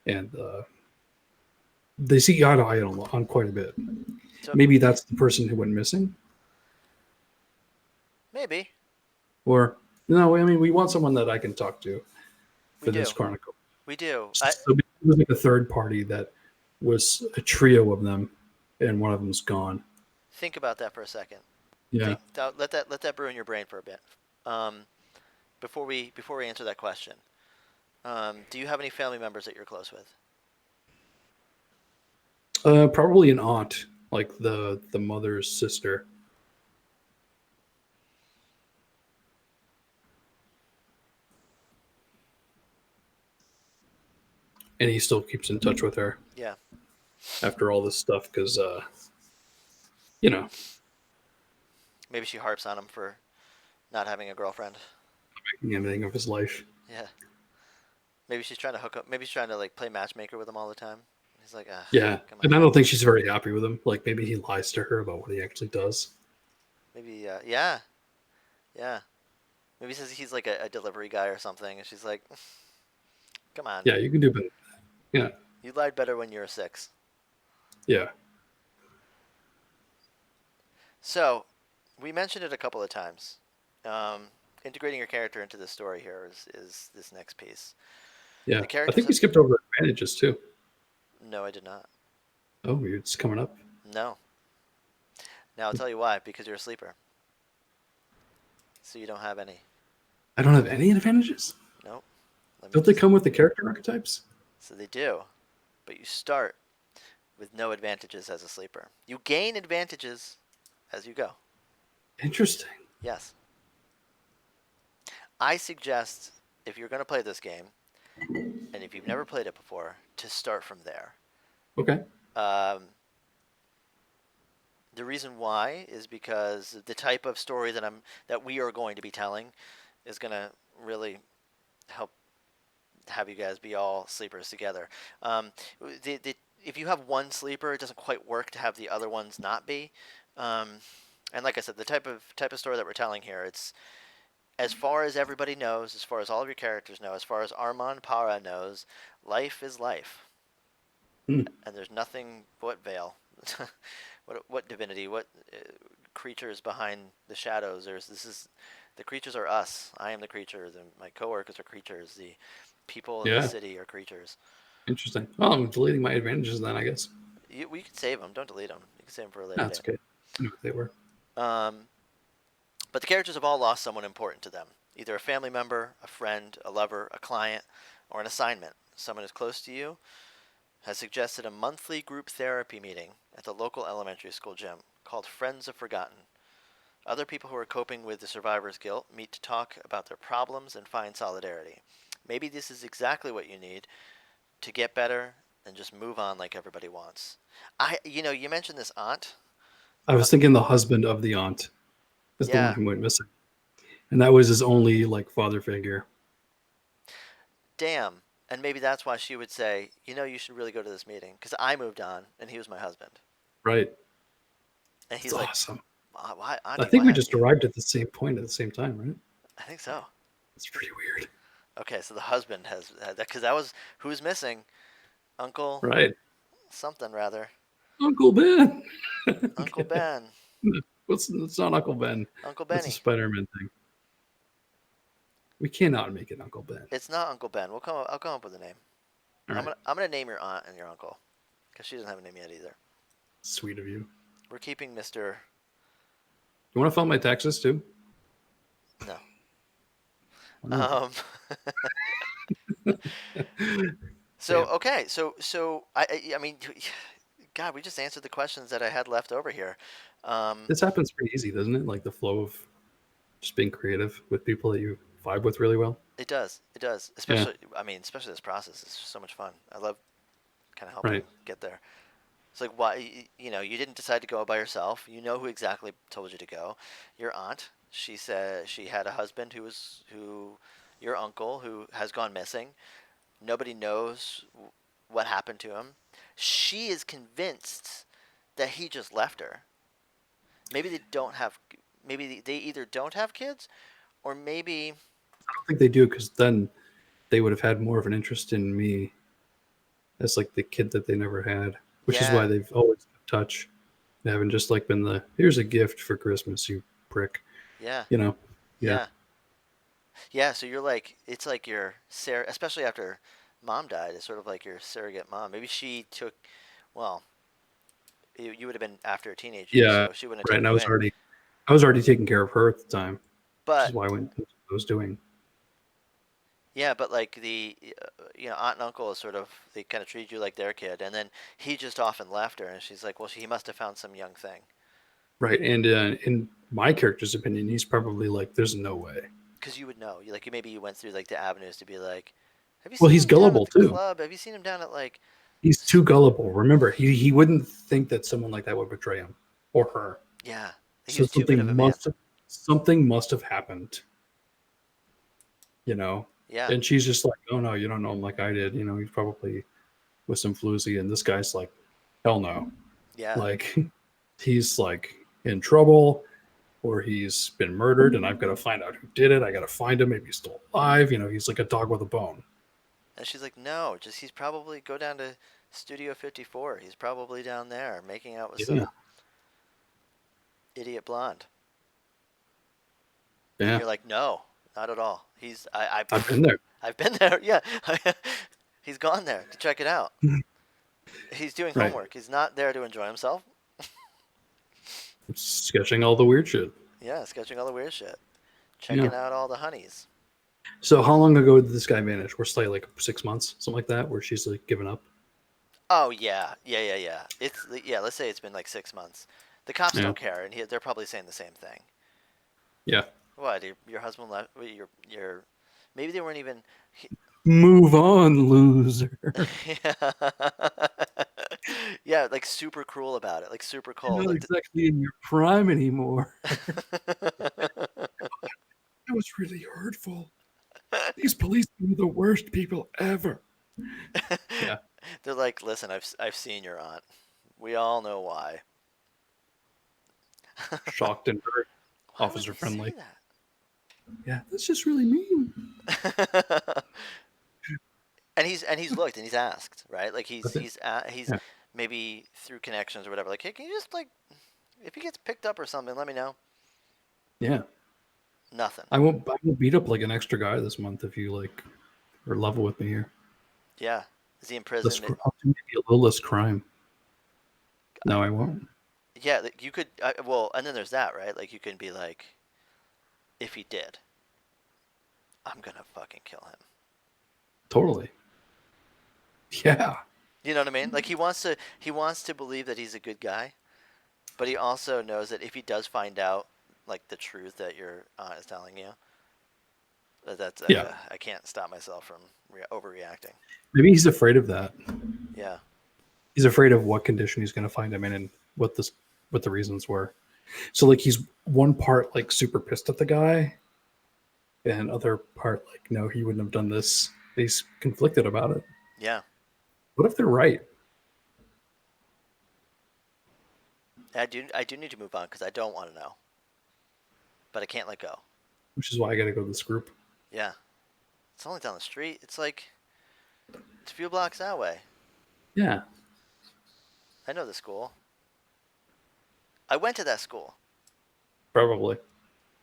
and they see eye to eye on quite a bit. So Maybe that's the person who went missing, maybe or no. I mean, we want someone that I can talk to we for this do. chronicle. We do. So it was like a third party that was a trio of them, and one of them's gone. Think about that for a second. Yeah. Let that brew in your brain for a bit. Um, before we answer that question, do you have any family members that you're close with? Probably an aunt, like the mother's sister. And he still keeps in touch with her Yeah. after all this stuff because you know Maybe she harps on him for not having a girlfriend. everything of his life. Yeah. Maybe she's trying to hook up. Maybe she's trying to like play matchmaker with him all the time. He's like, ah, Yeah, come on. and I don't think she's very happy with him. Like maybe he lies to her about what he actually does. Maybe, yeah, yeah. Maybe he says he's like a delivery guy or something, and she's like, come on. Yeah, you can do better. Yeah, You lied better when you were 6. yeah. So, we mentioned it a couple of times. Um, integrating your character into the story here is this next piece. Yeah, The I characters think we have. skipped over advantages too. No, I did not. Oh, it's coming up. No. Now I'll tell you why. Because you're a sleeper, so you don't have any. I don't have any advantages. Nope. Let me Don't they just. come with the character archetypes? So they do, but you start with no advantages as a sleeper. You gain advantages as you go. Interesting. Yes. I suggest if you're going to play this game, and if you've never played it before, to start from there. Okay. Um, the reason why is because the type of story that we are going to be telling is going to really help have you guys be all sleepers together. Um, if you have one sleeper, it doesn't quite work to have the other ones not be. Um, and like I said, the type of story that we're telling here, it's as far as everybody knows, as far as all of your characters know, as far as Armand Para knows, life is life, Hmm. and there's nothing but veil. What divinity? What creatures behind the shadows? The creatures are us. I am the creature. My coworkers are creatures. The people in the Yeah. city are creatures. Interesting. Well, I'm deleting my advantages then, I guess. We can save them. Don't delete them. You can save them for a later That's date. okay. I knew what they were. Um, but the characters have all lost someone important to them, either a family member, a friend, a lover, a client, or an assignment. Someone who's close to you has suggested a monthly group therapy meeting at the local elementary school gym called Friends of Forgotten. Other people who are coping with the survivor's guilt meet to talk about their problems and find solidarity. Maybe this is exactly what you need to get better and just move on like everybody wants. You mentioned this aunt. I Uh, was thinking the husband of the aunt is the one yeah, who went missing, and that was his only like father figure. damn. And maybe that's why she would say, you should really go to this meeting because I moved on and he was my husband. Right. And That's he's like, awesome. why, I Auntie, think why we haven't just you? arrived at the same point at the same time, right? I think so. It's pretty weird. Okay, so the husband has had that because that was who's missing? Uncle Right. something rather. Uncle Ben. Uncle Okay. Ben. What's it's not Uncle Ben. Uncle That's a Benny. Spider-Man thing. We cannot make it Uncle Ben. It's not Uncle Ben. I'll come up with a name. All right. I'm gonna name your aunt and your uncle because she doesn't have a name yet either. Sweet of you. We're keeping Mister. You want to file my taxes too? No. Why not? Um. So Damn. okay. So I mean, God, we just answered the questions that I had left over here. Um. This happens pretty easy, doesn't it? Like the flow of just being creative with people that you vibe with really well. It does. It does. Yeah. Especially this process is so much fun. I love kind of helping Right. get there. It's like why you didn't decide to go by yourself. You know who exactly told you to go. Your aunt. She said she had a husband who your uncle who has gone missing. Nobody knows what happened to him. She is convinced that he just left her. Maybe they don't have. Maybe they either don't have kids, or maybe I don't think they do because then they would have had more of an interest in me as like the kid that they never had, which is why yeah, they've always kept touch. They haven't just like been the here's a gift for Christmas, you prick. yeah, You know? Yeah. yeah, yeah. So you're like it's like your especially after mom died. It's sort of like your surrogate mom. Maybe she took. Well, you would have been after teenage years, Yeah. so she wouldn't have Right. And taken you in. I was already taking care of her at the time, which is But why I went what I was doing. yeah, but like aunt and uncle is sort of they kind of treat you like their kid, and then he just often left her, and she's like, well, he must have found some young thing. Right. And in my character's opinion, he's probably like, there's no way. Because you would know. Maybe you went through like the avenues to be like, have you Well, seen he's him down at gullible the too. club? Have you seen him down at like? He's too gullible. Remember, he wouldn't think that someone like that would betray him or her. Yeah, he So was too good of a man. something must have happened, you know. Yeah, And she's just like, oh no, you don't know him like I did. You know, he's probably with some floozy, and this guy's like, hell no. yeah, Like he's like in trouble or he's been murdered and I've got to find out who did it. I got to find him. Maybe he's still alive. You know, he's like a dog with a bone. and she's like, no, just he's probably go down to Studio 54. He's probably down there making out with Yeah. some. idiot blonde. And Yeah, you're like, no, not at all. I've been there. I've been there. Yeah, he's gone there to check it out. He's doing Right. homework. He's not there to enjoy himself. Sketching all the weird shit. Yeah, sketching all the weird shit, Yeah. checking out all the honeys. So how long ago did this guy vanish? We're still like 6 months, something like that, where she's like giving up. Oh yeah, yeah. It's yeah. Let's say it's been like 6 months. The cops Yeah. don't care, and they're probably saying the same thing. Yeah. What? Your husband left? Your maybe they weren't even. Move on, loser. Yeah. Yeah, like super cruel about it, like super You're cold. not Like exactly in your prime anymore. That was really hurtful. These policemen are the worst people ever. Yeah. they're like, listen, I've seen your aunt. We all know why. Shocked and very Why would officer they say friendly. that? Yeah, that's just really mean. And he's looked and he's asked, right? Like But he's yeah, maybe through connections or whatever. Like, hey, can you just like if he gets picked up or something, let me know. yeah. Nothing. I won't beat up like an extra guy this month if you like are level with me here. Yeah. Is he in Less, prison? I'll do maybe a little less crime. No, I won't. Yeah, like you could. Well, and then there's that, right? Like you can be like, if he did, I'm gonna fucking kill him. Totally. Yeah. You know what I mean? Like he wants to believe that he's a good guy, but he also knows that if he does find out like the truth that your aunt is telling you, that's Yeah. I can't stop myself from overreacting. Maybe he's afraid of that. Yeah, He's afraid of what condition he's going to find him in and what the reasons were. So like he's one part like super pissed at the guy, and other part like no, he wouldn't have done this. He's conflicted about it. yeah. What if they're right? I do need to move on because I don't want to know, but I can't let go. Which is why I got to go to this group. Yeah, it's only down the street. It's a few blocks that way. Yeah, I know the school. I went to that school, probably.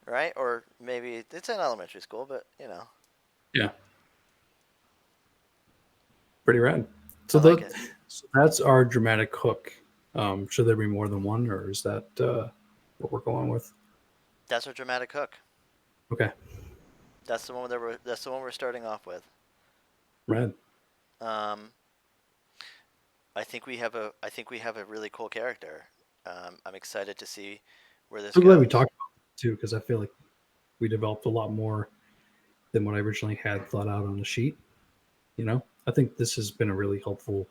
right? Or maybe it's an elementary school, but Yeah, pretty rad. I So like it. so that's our dramatic hook. Should there be more than one, or is that what we're going with? That's our dramatic hook. Okay, That's the one we're starting off with. rad. Um, I think we have a really cool character. I'm excited to see where this So glad we goes. talked about it too, because I feel like we developed a lot more than what I originally had thought out on the sheet. You know, I think this has been a really helpful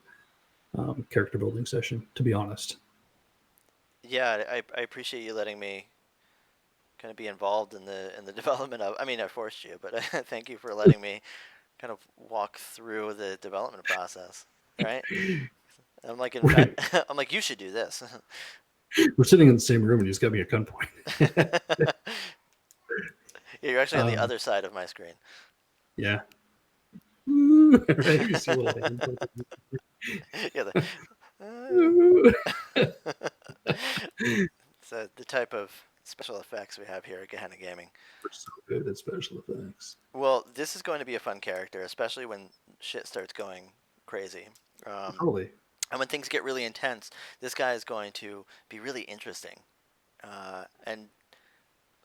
character building session, to be honest. Yeah, I appreciate you letting me kind of be involved in the development of. I mean, I forced you, but thank you for letting me kind of walk through the development process. Right? I'm like in fact, We're, I'm like you should do this. we're sitting in the same room and you just got me at gunpoint. You're actually on the um, other side of my screen. yeah. Right? You see a little hand. Yeah. It's the type of special effects we have here at Gehenna Gaming. We're so good at special effects. Well, this is going to be a fun character, especially when shit starts going crazy. Um, Totally. and when things get really intense, this guy is going to be really interesting. And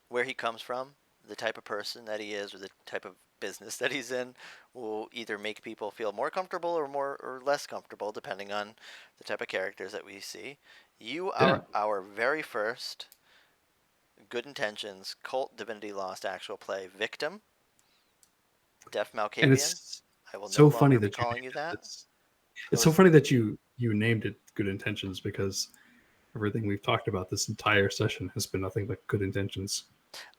where he comes from, the type of person that he is, or the type of business that he's in, will either make people feel more comfortable or more or less comfortable, depending on the type of characters that we see. You Yeah. are our very first Good Intentions KULT Divinity Lost actual play victim, Deaf And Malkavian. it's I will no so funny longer be that you calling named you it that. this. It It's so was. funny that you named it Good Intentions because everything we've talked about this entire session has been nothing but good intentions.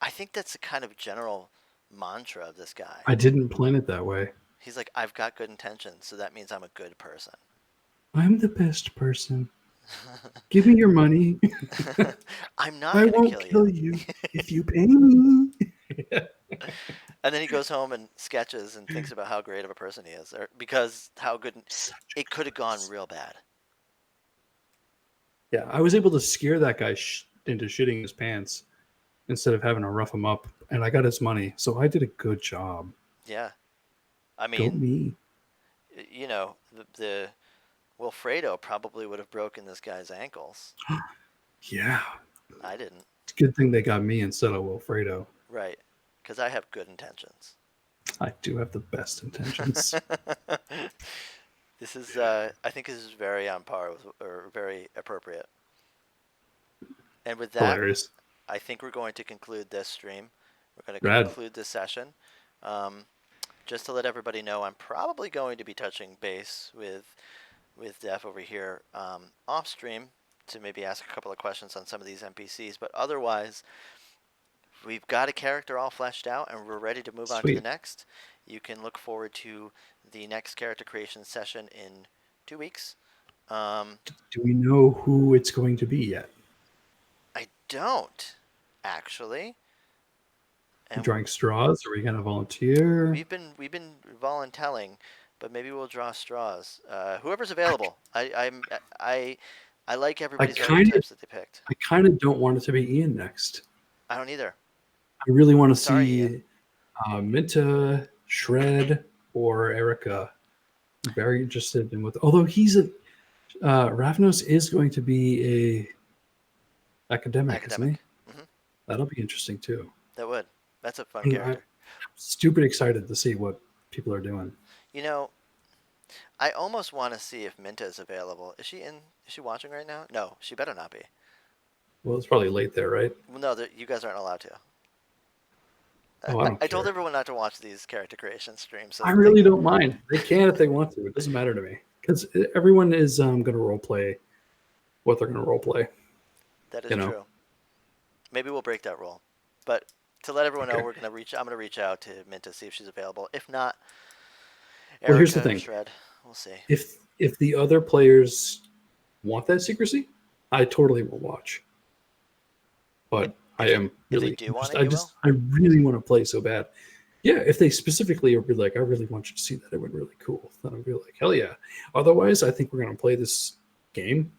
I think that's the kind of general mantra of this guy. I didn't plan it that way. He's like, I've got good intentions, so that means I'm a good person. I'm the best person. Give me your money. I'm not I gonna won't kill you. kill you if you pay me. And then he goes home and sketches and thinks about how great of a person he is, or because how good Such it could have gone real bad. Yeah, I was able to scare that guy into shitting his pants instead of having to rough him up. And I got his money, so I did a good job. Yeah. I Go mean, me. you know, the Wilfredo probably would have broken this guy's ankles. Yeah. I didn't. It's a good thing they got me instead of Wilfredo. Right. Because I have good intentions. I do have the best intentions. This is, I think this is very on par with, or very appropriate. And with that, Hilarious. I think we're going to conclude this stream. We're going to Rad. conclude this session. Um, just to let everybody know, I'm probably going to be touching base with Def over here off stream to maybe ask a couple of questions on some of these NPCs. But otherwise, we've got a character all fleshed out, and we're ready to move on to the Sweet. next. You can look forward to the next character creation session in 2 weeks. Do we know who it's going to be yet? I don't actually. And Drawing straws? Are we going to volunteer? we've been voluntelling, but maybe we'll draw straws. Whoever's I, available. I like I everybody's kind of archetypes that they picked. I kind of don't want it to be Ian next. I don't either. I really want to Sorry, Ian. see Minta, Shred, or Erykah. I'm very interested in what. Although he's a Ravnos is going to be a academic, isn't he? Academic. Hmm. That'll be interesting too. That would. That's a fun I'm character. stupid excited to see what people are doing. You know, I almost want to see if Minta is available. Is she in? Is she watching right now? No, she better not be. Well, it's probably late there, right? Well, no, you guys aren't allowed to. Oh, I don't I told care. everyone not to watch these character creation streams. So I really don't mind. They can if they want to. It doesn't matter to me because everyone is going to role play what they're going to role play. That is You know? true. Maybe we'll break that rule. But to let everyone know, Okay. I'm gonna reach out to Minta, see if she's available. If not, Well, here's the Erykah or thing. Shred. We'll see. If the other players want that secrecy, I totally will watch. But I am If they really do want interested. it, you will. I really want to play so bad. Yeah, if they specifically are like, I really want you to see that, it would be really cool. Then I'd be like, hell yeah. Otherwise, I think we're gonna play this game.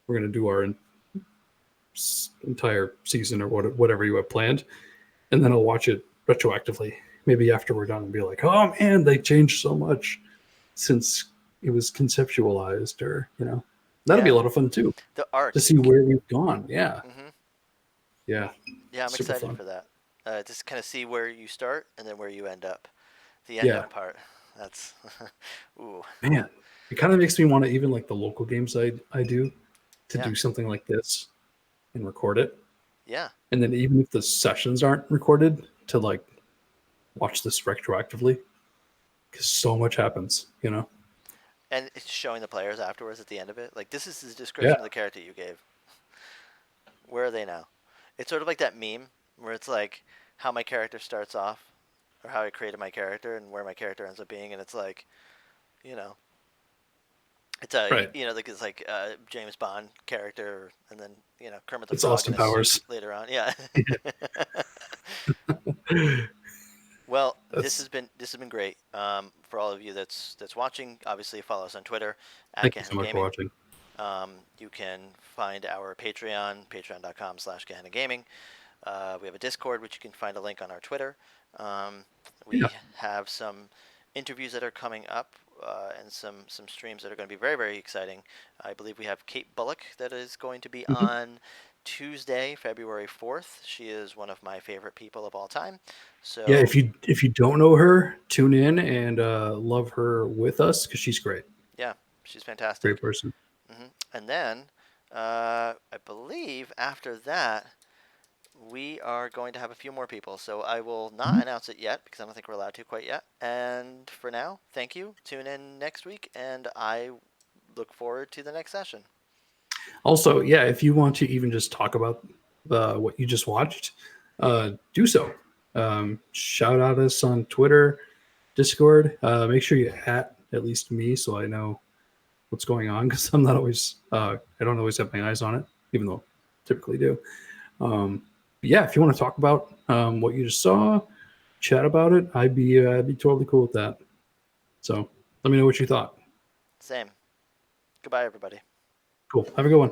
We're gonna do our entire season or whatever you have planned, and then I'll watch it retroactively. Maybe after we're done, and be like, oh man, they changed so much since it was conceptualized, or that'll be a Yeah. lot of fun too The to arc. see where we've gone. Yeah, Hmm. yeah, Yeah, I'm super excited fun. for that. Just kind of see where you start and then where you end up. The end Yeah, up part. That's ooh. man, it kind of makes me want to even like the local games I do to Yeah. do something like this and record it, Yeah. and then even if the sessions aren't recorded, to like watch this retroactively because so much happens. And it's showing the players afterwards at the end of it. Like this is the Yeah, description of the character you gave. Where are they now? It's sort of like that meme where it's like how my character starts off, or how I created my character, and where my character ends up being, and it's like, you know, it's a right. like it's like a James Bond character, and then Kermit the It's Frog in Austin a suit Powers. later on. Yeah. Well, That's this has been great. For all of you that's watching, obviously follow us on Twitter at Thank you so Gehenna much for Gaming. watching. You can find our Patreon, patreon.com/Gehenna Gaming. We have a Discord, which you can find a link on our Twitter. Yeah. We have some interviews that are coming up, and some streams that are going to be very, very exciting. I believe we have Kate Bullock that is going to be Mhm. on Tuesday, February 4th. She is one of my favorite people of all time. Yeah, So if you don't know her, tune in and love her with us because she's great. yeah, she's Great fantastic. person. And then I believe after that we are going to have a few more people. So I will not Mhm. announce it yet because I don't think we're allowed to quite yet. And for now, thank you. Tune in next week, and I look forward to the next session. Also, yeah, if you want to even just talk about what you just watched, do so. Shout out us on Twitter, Discord. Make sure you at least me so I know what's going on because I'm not always I don't always have my eyes on it, even though I typically do. But yeah, if you want to talk about what you just saw, chat about it, I'd be totally cool with that. So let me know what you thought. Same. Goodbye, everybody. Cool. Have a good one.